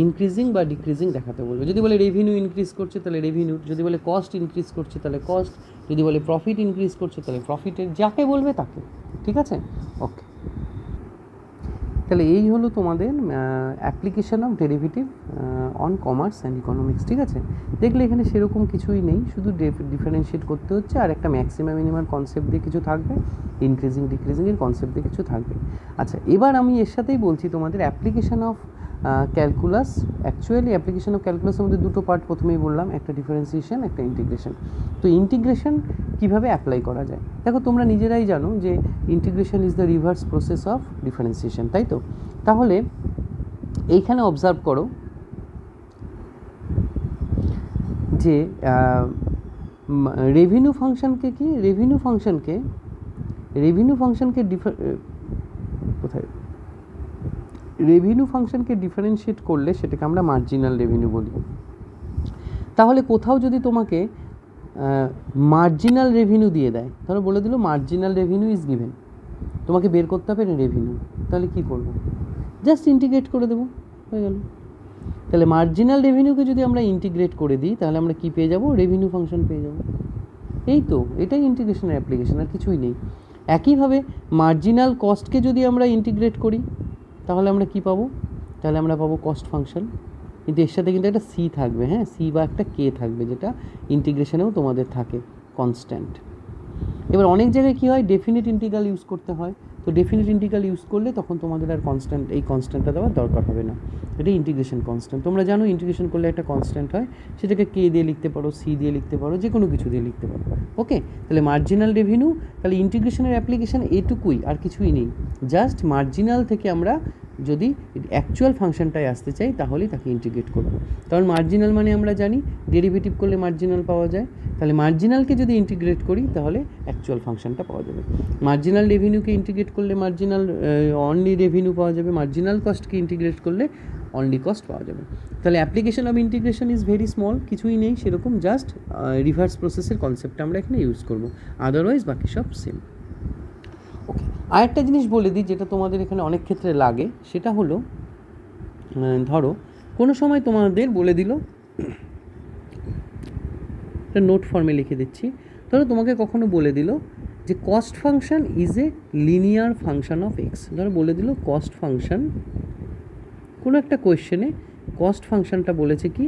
[SPEAKER 1] ইনক্রিজিং বা ডিক্রিজিং দেখাতে বলবে। যদি বলে রেভিনিউ ইনক্রিজ করছে তাহলে রেভিনিউ, যদি বলে কস্ট ইনক্রিজ করছে তাহলে কস্ট, যদি বলে প্রফিট ইনক্রিজ করছে তাহলে প্রফিটের, যাকে বলবে তাকে, ঠিক আছে। ওকে, তাহলে এই হলো তোমাদের application of derivative on commerce and economics, ঠিক আছে। দেখলে এখানে সেরকম কিছুই নেই, শুধু ডিফারেন্সিয়েট করতে হচ্ছে, আর একটা ম্যাক্সিমাম মিনিমাম কনসেপ্ট দিয়ে কিছু থাকবে, ইনক্রিজিং ডিক্রিজিংয়ের কনসেপ্ট দিয়ে কিছু থাকবে। আচ্ছা, এবার আমি এর সাথেই বলছি তোমাদের application of calculus. Actually application of ক্যালকুলাসের মধ্যে দুটো পার্ট প্রথমেই বললাম, একটা ডিফারেন্সিয়েশন, একটা ইন্টিগ্রেশন। তো ইন্টিগ্রেশন কীভাবে অ্যাপ্লাই করা যায়, দেখো তোমরা নিজেরাই জানো যে integration is the reverse process of differentiation, তাই তো। তাহলে এইখানে অবজার্ভ করো যে রেভিনিউ ফাংশনকে রেভিনিউ ফাংশনকে ডিফারেন্সিয়েট করলে সেটাকে আমরা মার্জিনাল রেভিনিউ বলি। তাহলে কোথাও যদি তোমাকে মার্জিনাল রেভিনিউ দিয়ে দেয়, তাহলে বলে দিল মার্জিনাল রেভিনিউ ইজ গিভেন, তোমাকে বের করতে হবে রেভিনিউ, তাহলে কী করবো? জাস্ট ইন্টিগ্রেট করে দেবো, হয়ে গেল। তাহলে মার্জিনাল রেভিনিউকে যদি আমরা ইন্টিগ্রেট করে দিই তাহলে আমরা কী পেয়ে যাব? রেভিনিউ ফাংশন পেয়ে যাব। এই তো, এটাই ইন্টিগ্রেশনের অ্যাপ্লিকেশন, আর কিছুই নেই। একইভাবে মার্জিনাল কস্টকে যদি আমরা ইন্টিগ্রেট করি তাহলে আমরা কী পাবো? তাহলে আমরা পাবো কস্ট ফাংশন, কিন্তু এর সাথে কিন্তু একটা সি থাকবে, হ্যাঁ, সি বা একটা কে থাকবে, যেটা ইন্টিগ্রেশনেও তোমাদের থাকে কনস্ট্যান্ট। এবার অনেক জায়গায় কী হয়, ডেফিনিট ইন্টিগ্রাল ইউজ করতে হয়। তো ডেফিনিট ইন্টিগ্রাল ইউজ করলে তখন তোমাদের আর কনস্ট্যান্ট, এই কনস্ট্যান্টটা দেওয়ার দরকার হবে না, এটা ইন্টিগ্রেশন কনস্ট্যান্ট। তোমরা জানো ইন্টিগ্রেশন করলে একটা কনস্ট্যান্ট হয়, সেটাকে কে দিয়ে লিখতে পারো, সি দিয়ে লিখতে পারো, যে কোনো কিছু দিয়ে লিখতে পারো। ওকে, তাহলে মার্জিনাল রেভিনিউ, তাহলে ইন্টিগ্রেশনের অ্যাপ্লিকেশান এটুকুই, আর কিছুই নেই। জাস্ট মার্জিনাল থেকে আমরা যদি অ্যাকচুয়াল ফাংশনটায় আসতে চাই তাহলেই তাকে ইন্টিগ্রেট করবো। কারণ মার্জিনাল মানে আমরা জানি ডেরিভেটিভ করলে মার্জিনাল পাওয়া যায়, তাহলে মার্জিনালকে যদি ইন্টিগ্রেট করি তাহলে অ্যাকচুয়াল ফাংশনটা পাওয়া যাবে। মার্জিনাল রেভিনিউকে ইন্টিগ্রেট করলে মার্জিনাল অনলি রেভিনিউ পাওয়া যাবে, মার্জিনাল কস্টকে ইন্টিগ্রেট করলে অনলি কস্ট পাওয়া যাবে। তাহলে application of integration is very small, কিছুই নেই সেরকম, জাস্ট রিভার্স প্রসেসের কনসেপ্টটা আমরা এখানে ইউজ করবো, আদারওয়াইজ বাকি সব সেম। ওকে, আরেকটা জিনিস বলে দিই যেটা তোমাদের এখানে অনেক ক্ষেত্রে লাগে, সেটা হলো ধরো কোনো সময় তোমাদের বলে দিল, একটা নোট ফর্মে লিখে দিচ্ছি, ধরো তোমাকে কখনো বলে দিল যে cost function is a linear function of x. ধরো বলে দিল কস্ট ফাংশন, কোনো একটা কোয়েশ্চেনে কস্ট ফাংশনটা বলেছে কি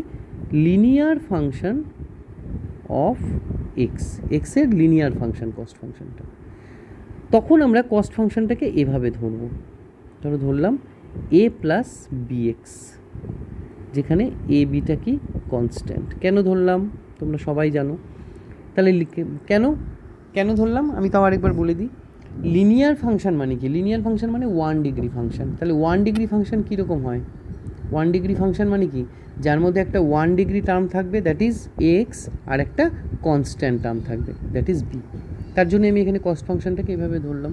[SPEAKER 1] লিনিয়ার ফাংশন অফ এক্স, এক্সের লিনিয়ার ফাংশন কস্ট ফাংশনটা। তখন আমরা কস্ট ফাংশনটাকে এভাবে ধরবো, ধরো ধরলাম এ প্লাস বিএক্স, যেখানে এ বিটা কি কনস্ট্যান্ট। কেন ধরলাম তোমরা সবাই জানো, তাহলে কেন ধরলাম আমি তাও আরেকবার বলে দিই। লিনিয়ার ফাংশন মানে কি? লিনিয়ার ফাংশন মানে 1 ডিগ্রি ফাংশন। তাহলে 1 ডিগ্রি ফাংশন কীরকম হয়? 1 ডিগ্রি ফাংশন মানে কি? যার মধ্যে একটা 1 ডিগ্রি টার্ম থাকবে, দ্যাট ইজ এক্স, আর একটা কনস্ট্যান্ট টার্ম থাকবে, দ্যাট ইজ বি। তার জন্য আমি এখানে কস্ট ফাংশনটাকে এভাবে ধরলাম,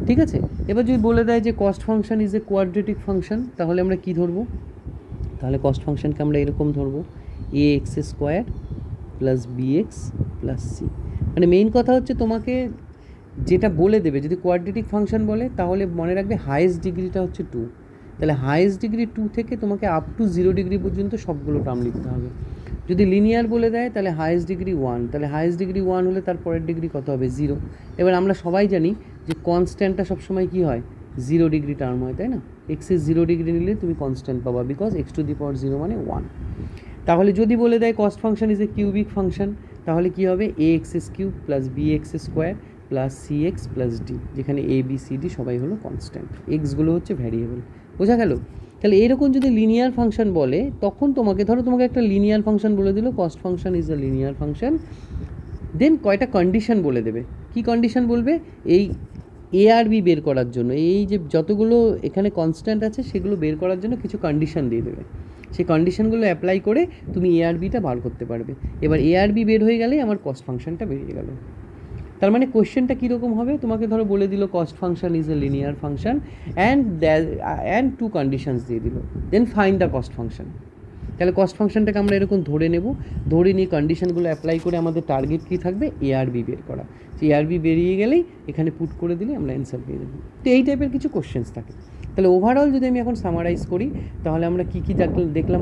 [SPEAKER 1] ঠিক আছে। এবার যদি বলে দেয় যে cost function is A quadratic function, তাহলে আমরা কি ধরবো? তাহলে কস্ট ফাংশনকে আমরা এরকম ধরবো, A X square plus B X plus C. মানে মেইন কথা হচ্ছে তোমাকে যেটা বলে দেবে, যদি কোয়াড্রেটিক ফাংশন বলে তাহলে মনে রাখবে হাইয়েস্ট ডিগ্রিটা হচ্ছে 2, তাহলে হাইয়েস্ট ডিগ্রি 2 থেকে তোমাকে আপ টু 0 ডিগ্রি পর্যন্ত সবগুলো টার্ম লিখতে হবে। যদি লিনিয়ার বলে দেয় তাহলে হাইয়েস্ট ডিগ্রি 1, তাহলে হাইয়েস্ট ডিগ্রি 1 হলে তার পরের ডিগ্রি কত হবে? 0। এবার আমরা সবাই জানি যে কনস্ট্যান্টটা সবসময় কী হয়? 0 ডিগ্রি টার্ম হয়, তাই না? এক্সের 0 ডিগ্রি নিলে তুমি কনস্ট্যান্ট পাবা, because x to the power 0 মানে 1। তাহলে যদি বলে দেয় cost function is a cubic function, তাহলে কি হবে A X as cube plus B X square plus C X plus D, যেখানে এ বি সি ডি সবাই হলো কনস্ট্যান্ট, এক্সগুলো হচ্ছে ভ্যারিয়েবল। বোঝা গেল? তাহলে এরকম যদি লিনিয়ার ফাংশন বলে, তখন তোমাকে ধরো তোমাকে একটা লিনিয়ার ফাংশন বলে দিল cost function is a linear function, then কয়টা কন্ডিশন বলে দেবে। কি কন্ডিশন বলবে? এই এ আর বি বের করার জন্য, এই যে যতগুলো এখানে কনস্ট্যান্ট আছে সেগুলো বের করার জন্য কিছু কন্ডিশন দিয়ে দেবে। সেই কন্ডিশনগুলো অ্যাপ্লাই করে তুমি এ আর বিটা বার করতে পারবে। এবার এ আর বি বের হয়ে গেলেই আমার কস্ট ফাংশনটা বেরিয়ে গেল। তার মানে কোশ্চেনটা কীরকম হবে? তোমাকে ধরো বলে দিল cost function is a linear function and two conditions দিয়ে দিল, then find the cost function. তাহলে কস্ট ফাংশনটাকে আমরা এরকম ধরে নেব, ধরে নিয়ে কন্ডিশনগুলো অ্যাপ্লাই করে আমাদের টার্গেট কী থাকবে? এ আর বি বের করা। সেই আর বি বেরিয়ে গেলেই এখানে পুট করে দিলে আমরা অ্যান্সার পেয়ে যাবো। তো এই টাইপের কিছু কোশ্চেন্স থাকে। তাহলে ওভারঅল যদি আমি এখন সামারাইজ করি, তাহলে আমরা কী কী দেখলাম?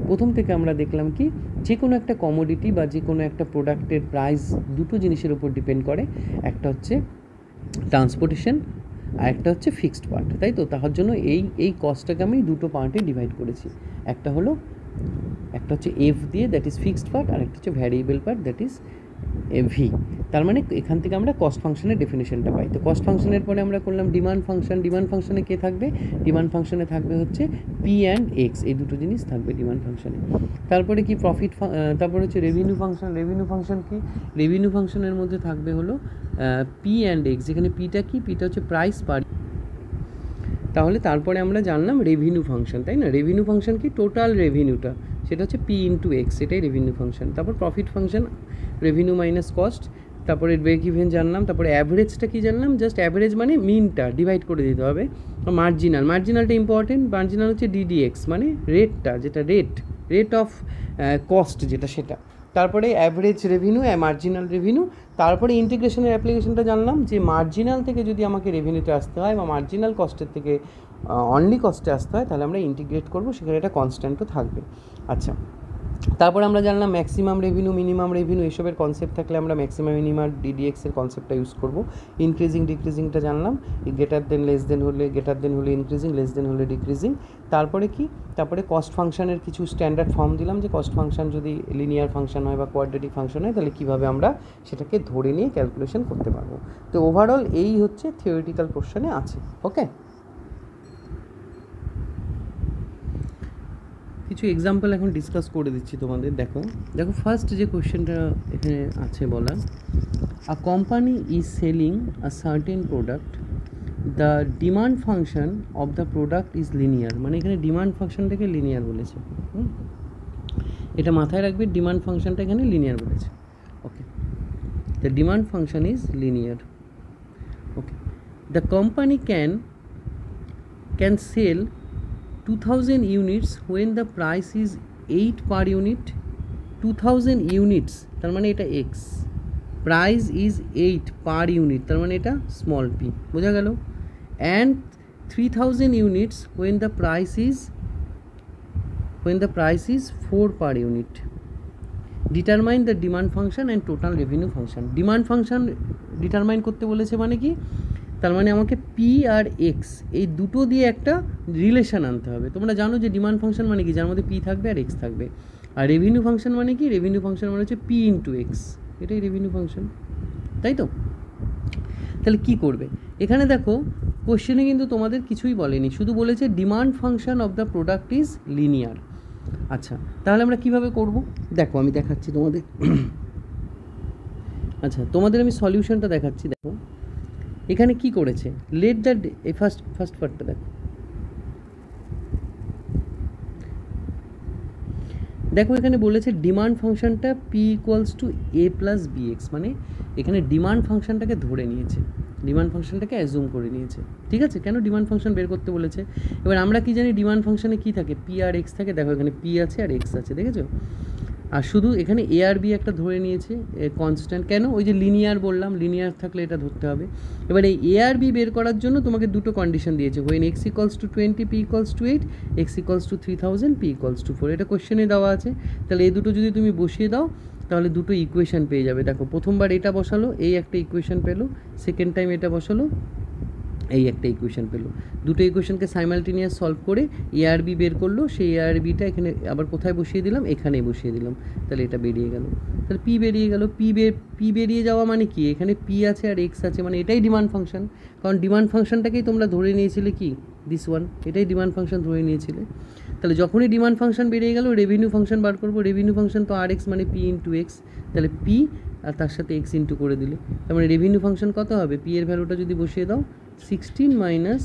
[SPEAKER 1] প্রথম থেকে আমরা দেখলাম কি, যে কোনো একটা কমোডিটি বা যে কোনো একটা প্রোডাক্টের প্রাইস দুটো জিনিসের উপর ডিপেন্ড করে। একটা হচ্ছে ট্রান্সপোর্টেশন আর একটা হচ্ছে ফিক্সড পার্ট, তাই তো? তার জন্য এই কস্টটাকে আমি দুটো পার্টে ডিভাইড করেছি। একটা হচ্ছে এফ দিয়ে, দ্যাট ইজ ফিক্সড পার্ট, আর একটা হচ্ছে variable part, that is V. তার মানে এখান থেকে আমরা কস্ট ফাংশনের ডেফিনেশনটা পাই। তো কস্ট ফাংশনের পরে আমরা করলাম ডিমান্ড ফাংশন। ডিমান্ড ফাংশনে কে থাকবে? ডিমান্ড ফাংশনে থাকবে হচ্ছে পি অ্যান্ড এক্স, এই দুটো জিনিস থাকবে ডিমান্ড ফাংশনে। তারপরে কি তারপরে হচ্ছে রেভিনিউ ফাংশন। রেভিনিউ ফাংশন কি? রেভিনিউ ফাংশনের মধ্যে থাকবে হলো পি অ্যান্ড এক্স, যেখানে পিটা কি? পিটা হচ্ছে প্রাইস পার। তাহলে তারপরে আমরা জানলাম রেভিনিউ ফাংশন, তাই না? রেভিনিউ ফাংশন কি? টোটাল রেভিনিউটা, সেটা হচ্ছে পি ইন্টু এক্স, এটাই রেভিনিউ ফাংশন। তারপর profit function, revenue minus cost. তারপরে ব্রেক ইভেন জানলাম। তারপরে অ্যাভারেজটা কি জানলাম? জাস্ট অ্যাভারেজ মানে মিনটা ডিভাইড করে দিতে হবে। মার্জিনালটা ইম্পর্টেন্ট। মার্জিনাল হচ্ছে ডিডিএক্স, মানে রেটটা, যেটা রেট অফ কস্ট যেটা, সেটা। তারপরে অ্যাভারেজ রেভিনিউ, মার্জিনাল রেভিনিউ। তারপরে ইন্টিগ্রেশনের অ্যাপ্লিকেশনটা জানলাম, যে মার্জিনাল থেকে যদি আমাকে রেভিনিউতে আসতে হয় বা মার্জিনাল কস্টের থেকে অনলি কস্টে আসতে হয়, তাহলে আমরা ইন্টিগ্রেট করবো, সেখানে একটা কনস্ট্যান্টও থাকবে। আচ্ছা, তারপরে আমরা জানলাম ম্যাক্সিমাম রেভিনিউ, মিনিমাম রেভিনিউ, এসবের কনসেপ্ট থাকলে আমরা ম্যাক্সিমাম মিনিমাম ডিডিএক্সের কনসেপ্টটা ইউজ করবো। ইনক্রিজিং ডিক্রিজিংটা জানলাম, গ্রেটার দেন হলে ইনক্রিজিং, লেস দেন হলে ডিক্রিজিং। তারপরে কি? তারপরে কস্ট ফাংশনের কিছু স্ট্যান্ডার্ড ফর্ম দিলাম, যে কস্ট ফাংশন যদি লিনিয়ার ফাংশন হয় বা কোয়াড্রেটিক ফাংশন হয়, তাহলে কীভাবে আমরা সেটাকে ধরে নিয়ে ক্যালকুলেশন করতে পারবো। তো ওভারঅল এই হচ্ছে থিওরিটিক্যাল পোর্শনে আছে। ওকে, কিছু এক্সাম্পল এখন ডিসকাস করে দিচ্ছি তোমাদের। দেখো ফার্স্ট যে কোয়েশ্চেনটা এখানে আছে বলা, a company is selling a certain product, the demand function of the product is linear. মানে এখানে ডিমান্ড ফাংশনটাকে লিনিয়ার বলেছে, এটা মাথায় রাখবে, ডিমান্ড ফাংশনটা এখানে লিনিয়ার বলেছে। Okay, the demand function is linear. Okay, the company can sell 2000 units when the price is 8 per unit। 2000 units তার মানে এটা x, price is 8 per unit, তার মানে এটা স্মল p। বোঝা গেল? And 3000 units when the price is 4 per unit। Determine the demand function and total revenue function. Demand function determine করতে বলেছে, মানে কি? তার মানে আমাকে পি আর এক্স এই দুটো দিয়ে একটা রিলেশন আনতে হবে। তোমরা জানো যে ডিমান্ড ফাংশন মানে কি? যার মধ্যে পি থাকবে আর এক্স থাকবে। আর রেভিনিউ ফাংশন মানে কি? রেভিনিউ ফাংশন মানে হচ্ছে পি ইন্টু এক্স, এটাই রেভিনিউ ফাংশন, তাই তো? তাহলে কি করবে? এখানে দেখো কোশ্চেনে কিন্তু তোমাদের কিছুই বলেনি, শুধু বলেছে demand function of the product is linear. আচ্ছা, তাহলে আমরা কিভাবে করব? দেখো আমি দেখাচ্ছি তোমাদের। আচ্ছা, তোমাদের আমি সলিউশনটা দেখাচ্ছি। দেখো এখানে কি করেছে, লেট দ্য ফার্স্ট পার্টটা দেখো এখানে বলেছে ডিমান্ড ফাংশনটা p equals to a plus B x, মানে এখানে ডিমান্ড ফাংশনটাকে ধরে নিয়েছে, ডিমান্ড ফাংশনটাকে অ্যাজুম করে নিয়েছে। ঠিক আছে, কেন ডিমান্ড ফাংশন বের করতে বলেছে? এবার আমরা কি জানি ডিমান্ড ফাংশনে কি থাকে? পি আর এক্স থাকে। দেখো এখানে পি আছে আর এক্স আছে, দেখেছো? আর শুধু এখানে এ আর বি একটা ধরে নিয়েছে কনস্ট্যান্ট। কেন? ওই যে লিনিয়ার বললাম, লিনিয়ার থাকলে এটা ধরতে হবে। এবার এই এ আর বি বের করার জন্য তোমাকে দুটো কন্ডিশন দিয়েছে, when x equals to 20 P equals to 8, x equals to 3000 P equals to 4। এটা কোশ্চেনে দেওয়া আছে। তাহলে এই দুটো যদি তুমি বসিয়ে দাও, তাহলে দুটো ইকুয়েশন পেয়ে যাবে। দেখো প্রথমবার এটা বসালো, এই একটা ইকুয়েশন পেলো, সেকেন্ড টাইম এটা বসালো, এই একটা ইকুয়েশন পেলো। দুটো ইকুয়েশনকে সাইমালটেনিয়াস সলভ করে এআরবি বের করলো, সেই এআরবিটা এখানে আবার কোথায় বসিয়ে দিলাম, এখানেই বসিয়ে দিলাম, তাহলে এটা বেরিয়ে গেল। তাহলে পি বেরিয়ে গেল। পি বেরিয়ে যাওয়া মানে কি, এখানে পি আছে আর এক্স আছে, মানে এটাই ডিমান্ড ফাংশন। কারণ ডিমান্ড ফাংশনটাকেই তোমরা ধরে নিয়েছিলে কি, দিস ওয়ান, এটাই ডিমান্ড ফাংশন ধরে নিয়েছিলে। তাহলে যখনই ডিমান্ড ফাংশন বেরিয়ে গেল, রেভিনিউ ফাংশন বার করবো। রেভিনিউ ফাংশন তো আর এক্স মানে পি ইন্টু এক্স, তাহলে পি আর তার সাথে এক্স ইন্টু করে দিলে, তার মানে রেভিনিউ ফাংশন কত হবে, পি এর ভ্যালুটা যদি বসিয়ে দাও 16 মাইনাস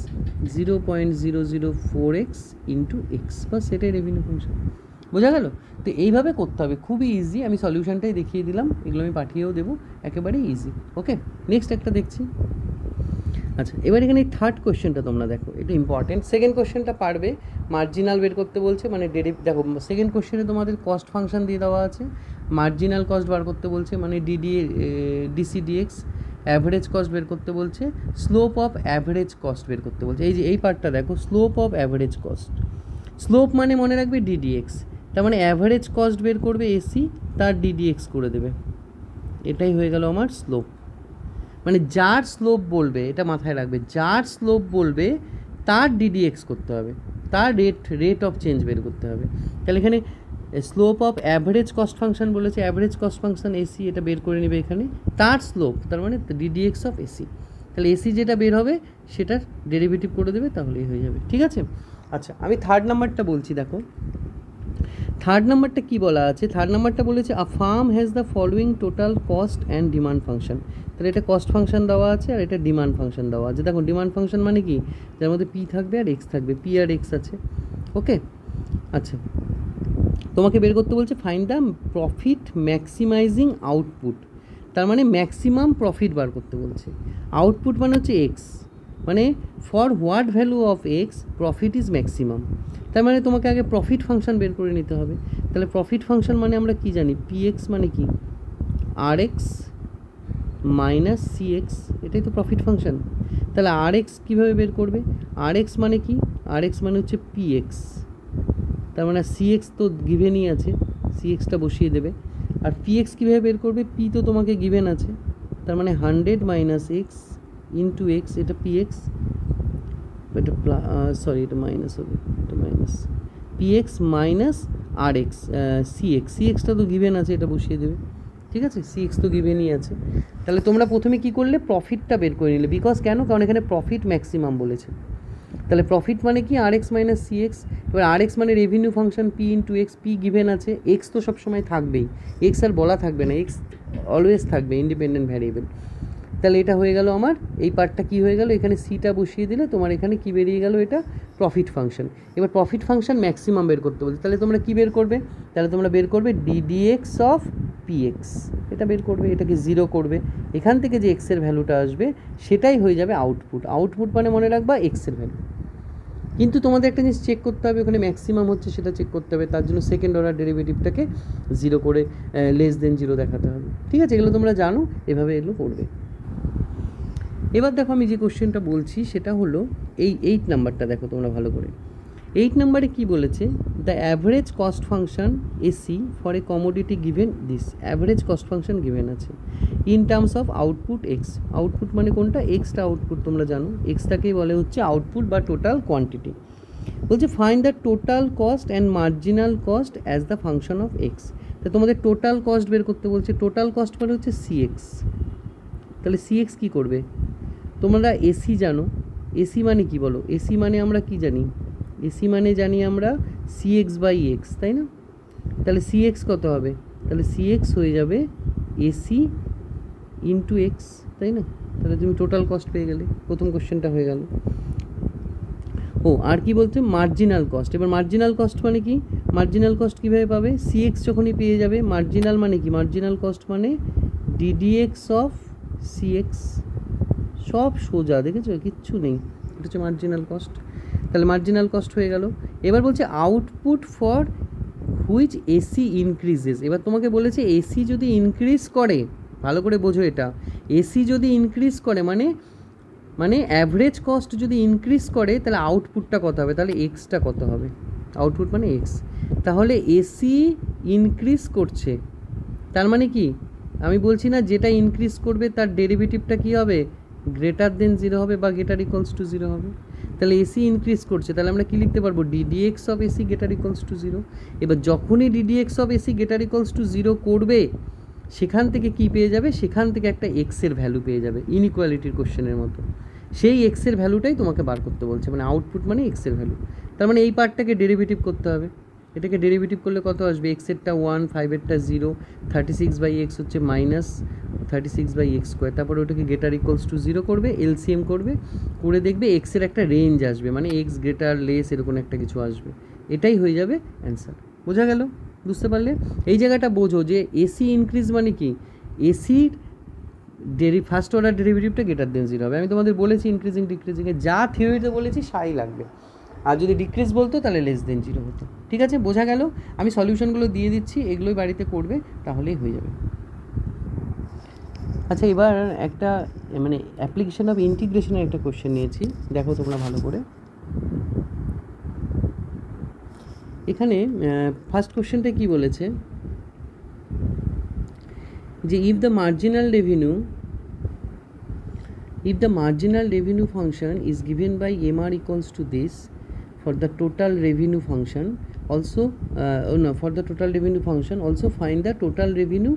[SPEAKER 1] 0.004x ইন্টু এক্স, বাস সেটাই রেভিনিউ ফাংশন। বোঝা গেল? তো এইভাবে করতে হবে, খুবই ইজি। আমি সলিউশনটাই দেখিয়ে দিলাম, এগুলো আমি পাঠিয়েও দেবো, একেবারে ইজি। ওকে, নেক্সট একটা দেখছি। আচ্ছা, এবার এখানে থার্ড কোয়েশ্চেনটা তোমরা দেখো, এটা ইম্পর্টেন্ট। সেকেন্ড কোয়েশ্চেনটা পারবে, মার্জিনাল বের করতে বলছে, মানে দেখো সেকেন্ড কোয়েশ্চেনে তোমাদের কস্ট ফাংশন দিয়ে দেওয়া আছে, মার্জিনাল কস্ট বার করতে বলছে, মানে ডিসিডিএক্স, অ্যাভারেজ কস্ট বের করতে বলছে, স্লোপ অফ অ্যাভারেজ কস্ট বের করতে বলছে। এই যে এই পার্টটা দেখো, slope of average cost. Slope মানে মনে রাখবে ডিডিএক্স, তার মানে অ্যাভারেজ কস্ট বের করবে এসি, তার ডিডিএক্স করে দেবে, এটাই হয়ে গেল আমার স্লোপ। মানে যার স্লোপ বলবে, এটা মাথায় রাখবে, যার স্লোপ বলবে তার ডিডিএক্স করতে হবে, তার রেট অফ চেঞ্জ বের করতে হবে। তাহলে এখানে slope of average cost function বলেছে, অ্যাভারেজ কস্ট ফাংশন এসি, এটা বের করে নেবে এখানে, তার স্লোপ তার মানে ডিডিএক্স অফ এসি। তাহলে এসি যেটা বের হবে সেটার ডেরিভেটিভ করে দেবে, তাহলেই হয়ে যাবে। ঠিক আছে? আচ্ছা, আমি থার্ড নাম্বারটা বলছি, দেখো থার্ড নাম্বারটা কী বলা আছে। থার্ড নাম্বারটা বলেছে a firm has the following total cost and demand function. তাহলে এটা কস্ট ফাংশন দেওয়া আছে আর এটা ডিমান্ড ফাংশন দেওয়া আছে। দেখো ডিমান্ড ফাংশন মানে কি, যার মধ্যে পি থাকবে আর এক্স থাকবে, পি আর এক্স আছে। ওকে, আচ্ছা, তোমাকে বের করতে বলছে find the profit maximising output, তার মানে ম্যাক্সিমাম প্রফিট বার করতে বলছে। আউটপুট মানে হচ্ছে এক্স, মানে for what value of x profit is maximum. তার মানে তোমাকে আগে প্রফিট ফাংশন বের করে নিতে হবে। তাহলে প্রফিট ফাংশন মানে আমরা কি জানি, পি এক্স মানে কি, আর এক্স মাইনাস সি এক্স, এটাই তো প্রফিট ফাংশন। তাহলে আর এক্স কীভাবে বের করবে, আর এক্স মানে কি, আর এক্স মানে হচ্ছে পি এক্স, তার মানে সি এক্স তো গিভেনই আছে, সি এক্সটা বসিয়ে দেবে। আর পি এক্স কীভাবে বের করবে, পি তো তোমাকে গিভেন আছে, তার মানে 100 মাইনাস এক্স ইন্টু এক্স, এটা পি এক্স, এটা সরি এটা মাইনাস হবে, এটা minus P X minus R X C X, C এক্সটা তো গিভেন আছে, এটা বসিয়ে দেবে। ঠিক আছে, সি এক্স তো গিভেনই আছে। তাহলে তোমরা প্রথমে কী করলে, প্রফিটটা বের করে নিলে, বিকজ কেন, কারণ এখানে প্রফিট ম্যাক্সিমাম বলেছে। তাহলে প্রফিট মানে কি, আর এক্স মাইনাস সি এক্স। এবার আর এক্স মানে revenue function P into x, P given আছে, এক্স তো সবসময় থাকবেই, এক্স আর বলা থাকবে না, এক্স অলওয়েজ থাকবে, ইন্ডিপেন্ডেন্ট ভ্যারিয়েবল। তাহলে এটা হয়ে গেল আমার, এই পার্টটা কী হয়ে গেল, এখানে সিটা বসিয়ে দিলে তোমার এখানে কী বেরিয়ে গেল, এটা প্রফিট ফাংশন। এবার প্রফিট ফাংশন ম্যাক্সিমাম বের করতে বলছে, তাহলে তোমরা কী বের করবে, তাহলে তোমরা বের করবে ডিডিএক্স অফ পিএক্স, এটা বের করবে, এটাকে 0 করবে, এখান থেকে যে এক্সের ভ্যালুটা আসবে সেটাই হয়ে যাবে আউটপুট। আউটপুট মানে মনে রাখবা এক্সের ভ্যালু। কিন্তু তোমাদের একটা জিনিস চেক করতে হবে, ওখানে ম্যাক্সিমাম হচ্ছে সেটা চেক করতে হবে, তার জন্য সেকেন্ড অর্ডার ডেরিভেটিভটাকে 0 করে লেস দেন 0 দেখাতে হবে। ঠিক আছে, এগুলো তোমরা জানো, এভাবে এগুলো করবে। এবার দেখো আমি যে কোশ্চেনটা বলছি সেটা হলো এই 8 নাম্বারটা দেখো তোমরা ভালো করে। 8 নাম্বারে কী বলেছে, the average cost function AC for a commodity given this, average cost function given আছে in terms of output X. Output মানে কোনটা, এক্সটা আউটপুট, তোমরা জানো এক্সটাকেই বলে হচ্ছে আউটপুট বা টোটাল কোয়ান্টিটি। বলছে find the total cost and marginal cost as the function of x. তো তোমাদের টোটাল কস্ট বের করতে বলছে, টোটাল কস্ট মানে হচ্ছে সি এক্স। তাহলে সি এক্স কী করবে, তোমরা এসি জানো, এসি মানে কি বলো, এসি মানে আমরা কি জানি, এসি মানে জানি আমরা সি এক্স বাই এক্স, তাই না? তাহলে সি এক্স কত হবে, তাহলে সি এক্স হয়ে যাবে এসি ইন্টু এক্স, তাই না? তাহলে তুমি টোটাল কস্ট পেয়ে গেলে, প্রথম কোশ্চেনটা হয়ে গেল। ও আর কি বলছে, মার্জিনাল কস্ট। এবার মার্জিনাল কস্ট মানে কি, মার্জিনাল কস্ট কীভাবে পাবে, সি এক্স যখনই পেয়ে যাবে, মার্জিনাল মানে কি, মার্জিনাল কস্ট মানে ডিডিএক্স অফ সি এক্স, সব সোজা, দেখেছো কিচ্ছু নেই, এটা হচ্ছে মার্জিনাল কস্ট। তাহলে মার্জিনাল কস্ট হয়ে গেল। এবার বলছে output for which AC increases. এবার তোমাকে বলেছে এসি যদি ইনক্রিজ করে, ভালো করে বোঝো এটা, এসি যদি ইনক্রিজ করে মানে অ্যাভারেজ কস্ট যদি ইনক্রিজ করে তাহলে আউটপুটটা কত হবে, তাহলে এক্সটা কত হবে, আউটপুট মানে এক্স। তাহলে এসি ইনক্রিজ করছে, তার মানে কি, আমি বলছি না যেটা ইনক্রিজ করবে তার ডেরিভেটিভটা কী হবে, গ্রেটার দেন 0 হবে বা গ্রেটার ইকুয়ালস টু 0 হবে। তাহলে এসি ইনক্রিজ করছে, তাহলে আমরা কি লিখতে পারবো, ddx of AC greater equals to 0। এবার যখনই ddx of AC greater equals to 0 করবে, সেখান থেকে কি পেয়ে যাবে, সেখান থেকে একটা এক্সের ভ্যালু পেয়ে যাবে, ইনইকুয়ালিটির কোশ্চেনের মতো। সেই এক্সের ভ্যালুটাই তোমাকে বার করতে বলছে, মানে আউটপুট মানে এক্সের ভ্যালু। তার মানে এই পার্টটাকে ডেরিভেটিভ করতে হবে। এটাকে ডেরিভেটিভ করলে কত আসবে, এক্সেরটা 1, 5এরটা 0, 36/x হচ্ছে -36/x²। তারপরে ওটাকে গ্রেটার ইকুয়ালস টু 0 করবে, এলসিএম করবে, করে দেখবে এক্সের একটা রেঞ্জ আসবে, মানে এক্স গ্রেটার লেস এরকম একটা কিছু আসবে। এটাই হয়ে যাবে অ্যান্সার। বোঝা গেল? বুঝতে পারলে? এই জায়গাটা বোঝো যে এসি ইনক্রিজ মানে কি, এসির ফার্স্ট অর্ডার ডেরিভেটিভটা গ্রেটার দেন 0 হবে। আমি তোমাদের বলেছি ইনক্রিজিং ডিক্রিজিংয়ে যা থিওরিতে বলেছি সাই লাগবে, আর যদি ডিক্রিজ বলতো তাহলে লেস দেন 0 হতো। ঠিক আছে, বোঝা গেল? আমি সলিউশনগুলো দিয়ে দিচ্ছি, এগুলোই বাড়িতে করবে, তাহলেই হয়ে যাবে। আচ্ছা, এবার একটা মানে অ্যাপ্লিকেশন অফ ইন্টিগ্রেশনের একটা কোশ্চেন নিয়েছি, দেখো তোমরা ভালো করে। এখানে ফার্স্ট কোশ্চেনটা কি বলেছে যে if the marginal revenue function is given by mr equals to this for the total revenue function also for the total revenue function also find the total revenue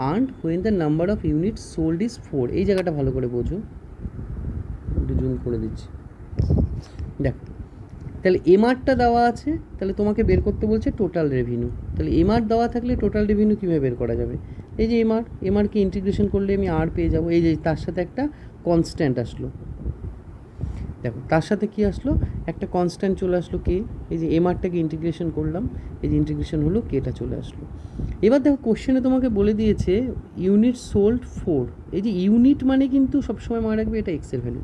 [SPEAKER 1] earned when the number of units sold is 4। এই জায়গাটা ভালো করে বোঝো, একটু zoom করে দিচ্ছি। দেখো, তাহলে এমআরটা দেওয়া আছে, তাহলে তোমাকে বের করতে বলছে টোটাল রেভিনিউ। তাহলে এমআর দেওয়া থাকলে টোটাল রেভিনিউ কীভাবে বের করা যাবে, এই যে এমআরকে ইন্টিগ্রেশন করলে আমি আর পেয়ে যাবো। এই যে তার সাথে একটা কনস্ট্যান্ট আসলো, দেখো তার সাথে কি আসলো, একটা কনস্ট্যান্ট চলে আসলো কে, এই যে এমআরটাকে ইন্টিগ্রেশন করলাম, এই যে ইন্টিগ্রেশন হলো কেটা চলে আসলো। এবার দেখো কোশ্চেনে তোমাকে বলে দিয়েছে ইউনিট সোল্ড 4। এই যে ইউনিট মানে কিন্তু সবসময় মনে রাখবে এটা এক্সের ভ্যালু,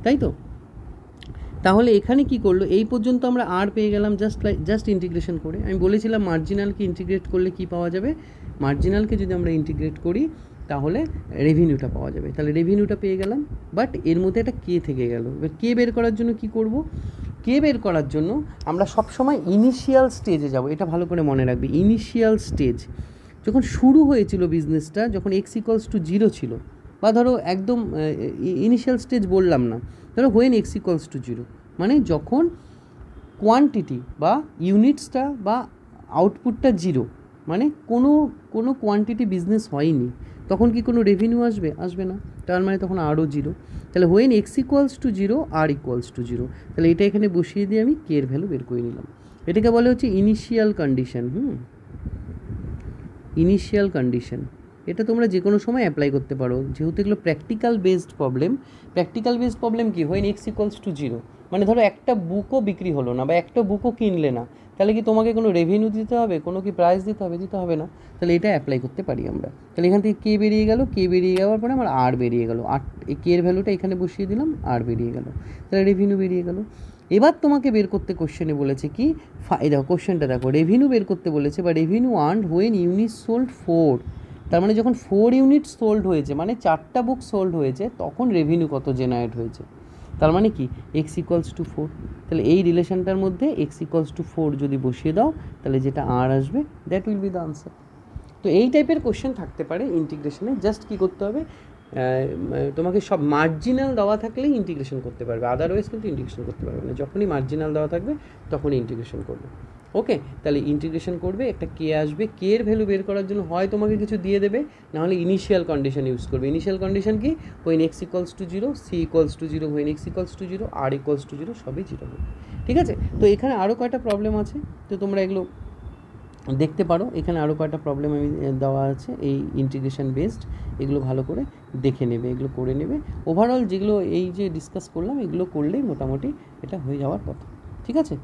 [SPEAKER 1] তাই তো? তাহলে এখানে কি করলো, এই পর্যন্ত আমরা আর পেয়ে গেলাম জাস্ট ইন্টিগ্রেশন করে। আমি বলেছিলাম মার্জিনালকে ইন্টিগ্রেট করলে কি পাওয়া যাবে, মার্জিনালকে যদি আমরা ইন্টিগ্রেট করি তাহলে রেভিনিউটা পাওয়া যাবে। তাহলে রেভিনিউটা পেয়ে গেলাম, বাট এর মধ্যে একটা কে থেকে গেল। এবার কে বের করার জন্য কি করব, কে বের করার জন্য আমরা সবসময় ইনিশিয়াল স্টেজে যাব। এটা ভালো করে মনে রাখবে, ইনিশিয়াল স্টেজ যখন শুরু হয়েছিল বিজনেসটা, যখন x ইকুয়ালস টু 0 ছিল, বা ধরো একদম ইনিশিয়াল স্টেজ বললাম না, ধরো হোয়েন x ইকুয়ালস টু 0, মানে যখন কোয়ান্টিটি বা ইউনিটসটা বা আউটপুটটা 0, মানে কোনো কোয়ান্টিটি বিজনেস হয়নি, তখন কি কোনো রেভিনিউ আসবে না, তার মানে তখন আরও 0। তাহলে when x equals to 0 R equals to 0, তাহলে এটা এখানে বসিয়ে দিয়ে আমি কে এর ভ্যালু বের করে নিলাম। এটাকে বলে হচ্ছে ইনিশিয়াল কন্ডিশন। ইনিশিয়াল কন্ডিশন, এটা তোমরা যে কোনো সময় অ্যাপ্লাই করতে পারো, যেহেতু এগুলো practical based problem. Practical based problem কি, হোয়েন x ইকুয়ালস টু 0, মানে ধরো একটা বুকও বিক্রি হলো না বা একটা বুকও কিনলে না, তাহলে কি তোমাকে কোনো রেভিনিউ দিতে হবে, কোনো কি প্রাইস দিতে হবে না? তাহলে এটা অ্যাপ্লাই করতে পারি আমরা। তাহলে এখান থেকে কে বেরিয়ে গেল, কে বেরিয়ে যাওয়ার পরে আমার আর বেরিয়ে গেল, আর কে এর ভ্যালুটা এখানে বসিয়ে দিলাম, আর বেরিয়ে গেল, তাহলে রেভিনিউ বেরিয়ে গেল। এবার তোমাকে বের করতে কোশ্চেনে বলেছে কি, দেখো কোশ্চেনটা দেখো, রেভিনিউ বের করতে বলেছে, বা revenue earned when unit sold 4। তার মানে যখন 4 ইউনিট সোল্ড হয়েছে, মানে 4টা বুক সোল্ড হয়েছে, তখন রেভিনিউ কত জেনারেট হয়েছে। তার মানে কি x ইকুয়ালস টু 4। তাহলে এই রিলেশনটার মধ্যে x ইকুয়ালস টু 4 যদি বসিয়ে দাও, তাহলে যেটা আর আসবে that will be the answer. তো এই টাইপের কোশ্চেন থাকতে পারে ইন্টিগ্রেশনে। জাস্ট কী করতে হবে, তোমাকে সব মার্জিনাল দেওয়া থাকলেই ইন্টিগ্রেশন করতে পারবে, আদারওয়াইজ কিন্তু ইন্টিগ্রেশন করতে পারবে না। যখনই মার্জিনাল দেওয়া থাকবে তখনই ইন্টিগ্রেশন করবে। ওকে, তাহলে ইন্টিগ্রেশন করবে, একটা কে আসবে, কে এর ভ্যালু বের করার জন্য হয় তোমাকে কিছু দিয়ে দেবে, নাহলে ইনিশিয়াল কন্ডিশন ইউজ করবে। ইনিশিয়াল কন্ডিশন কি, when x equals to 0, c equals to 0, when x equals to 0, R equals to 0, সবই 0 হবে। ঠিক আছে, তো এখানে আরও কয়টা প্রবলেম আছে, তো তোমরা এগুলো দেখতে পারো। এখানে আরও কয়টা প্রবলেম আমি দেওয়া আছে এই ইন্টিগ্রেশন বেসড, এগুলো ভালো করে দেখে নেবে, এগুলো করে নেবে। ওভারঅল যেগুলো এই যে ডিসকাস করলাম, এগুলো করলেই মোটামুটি এটা হয়ে যাওয়ার কথা। ঠিক আছে।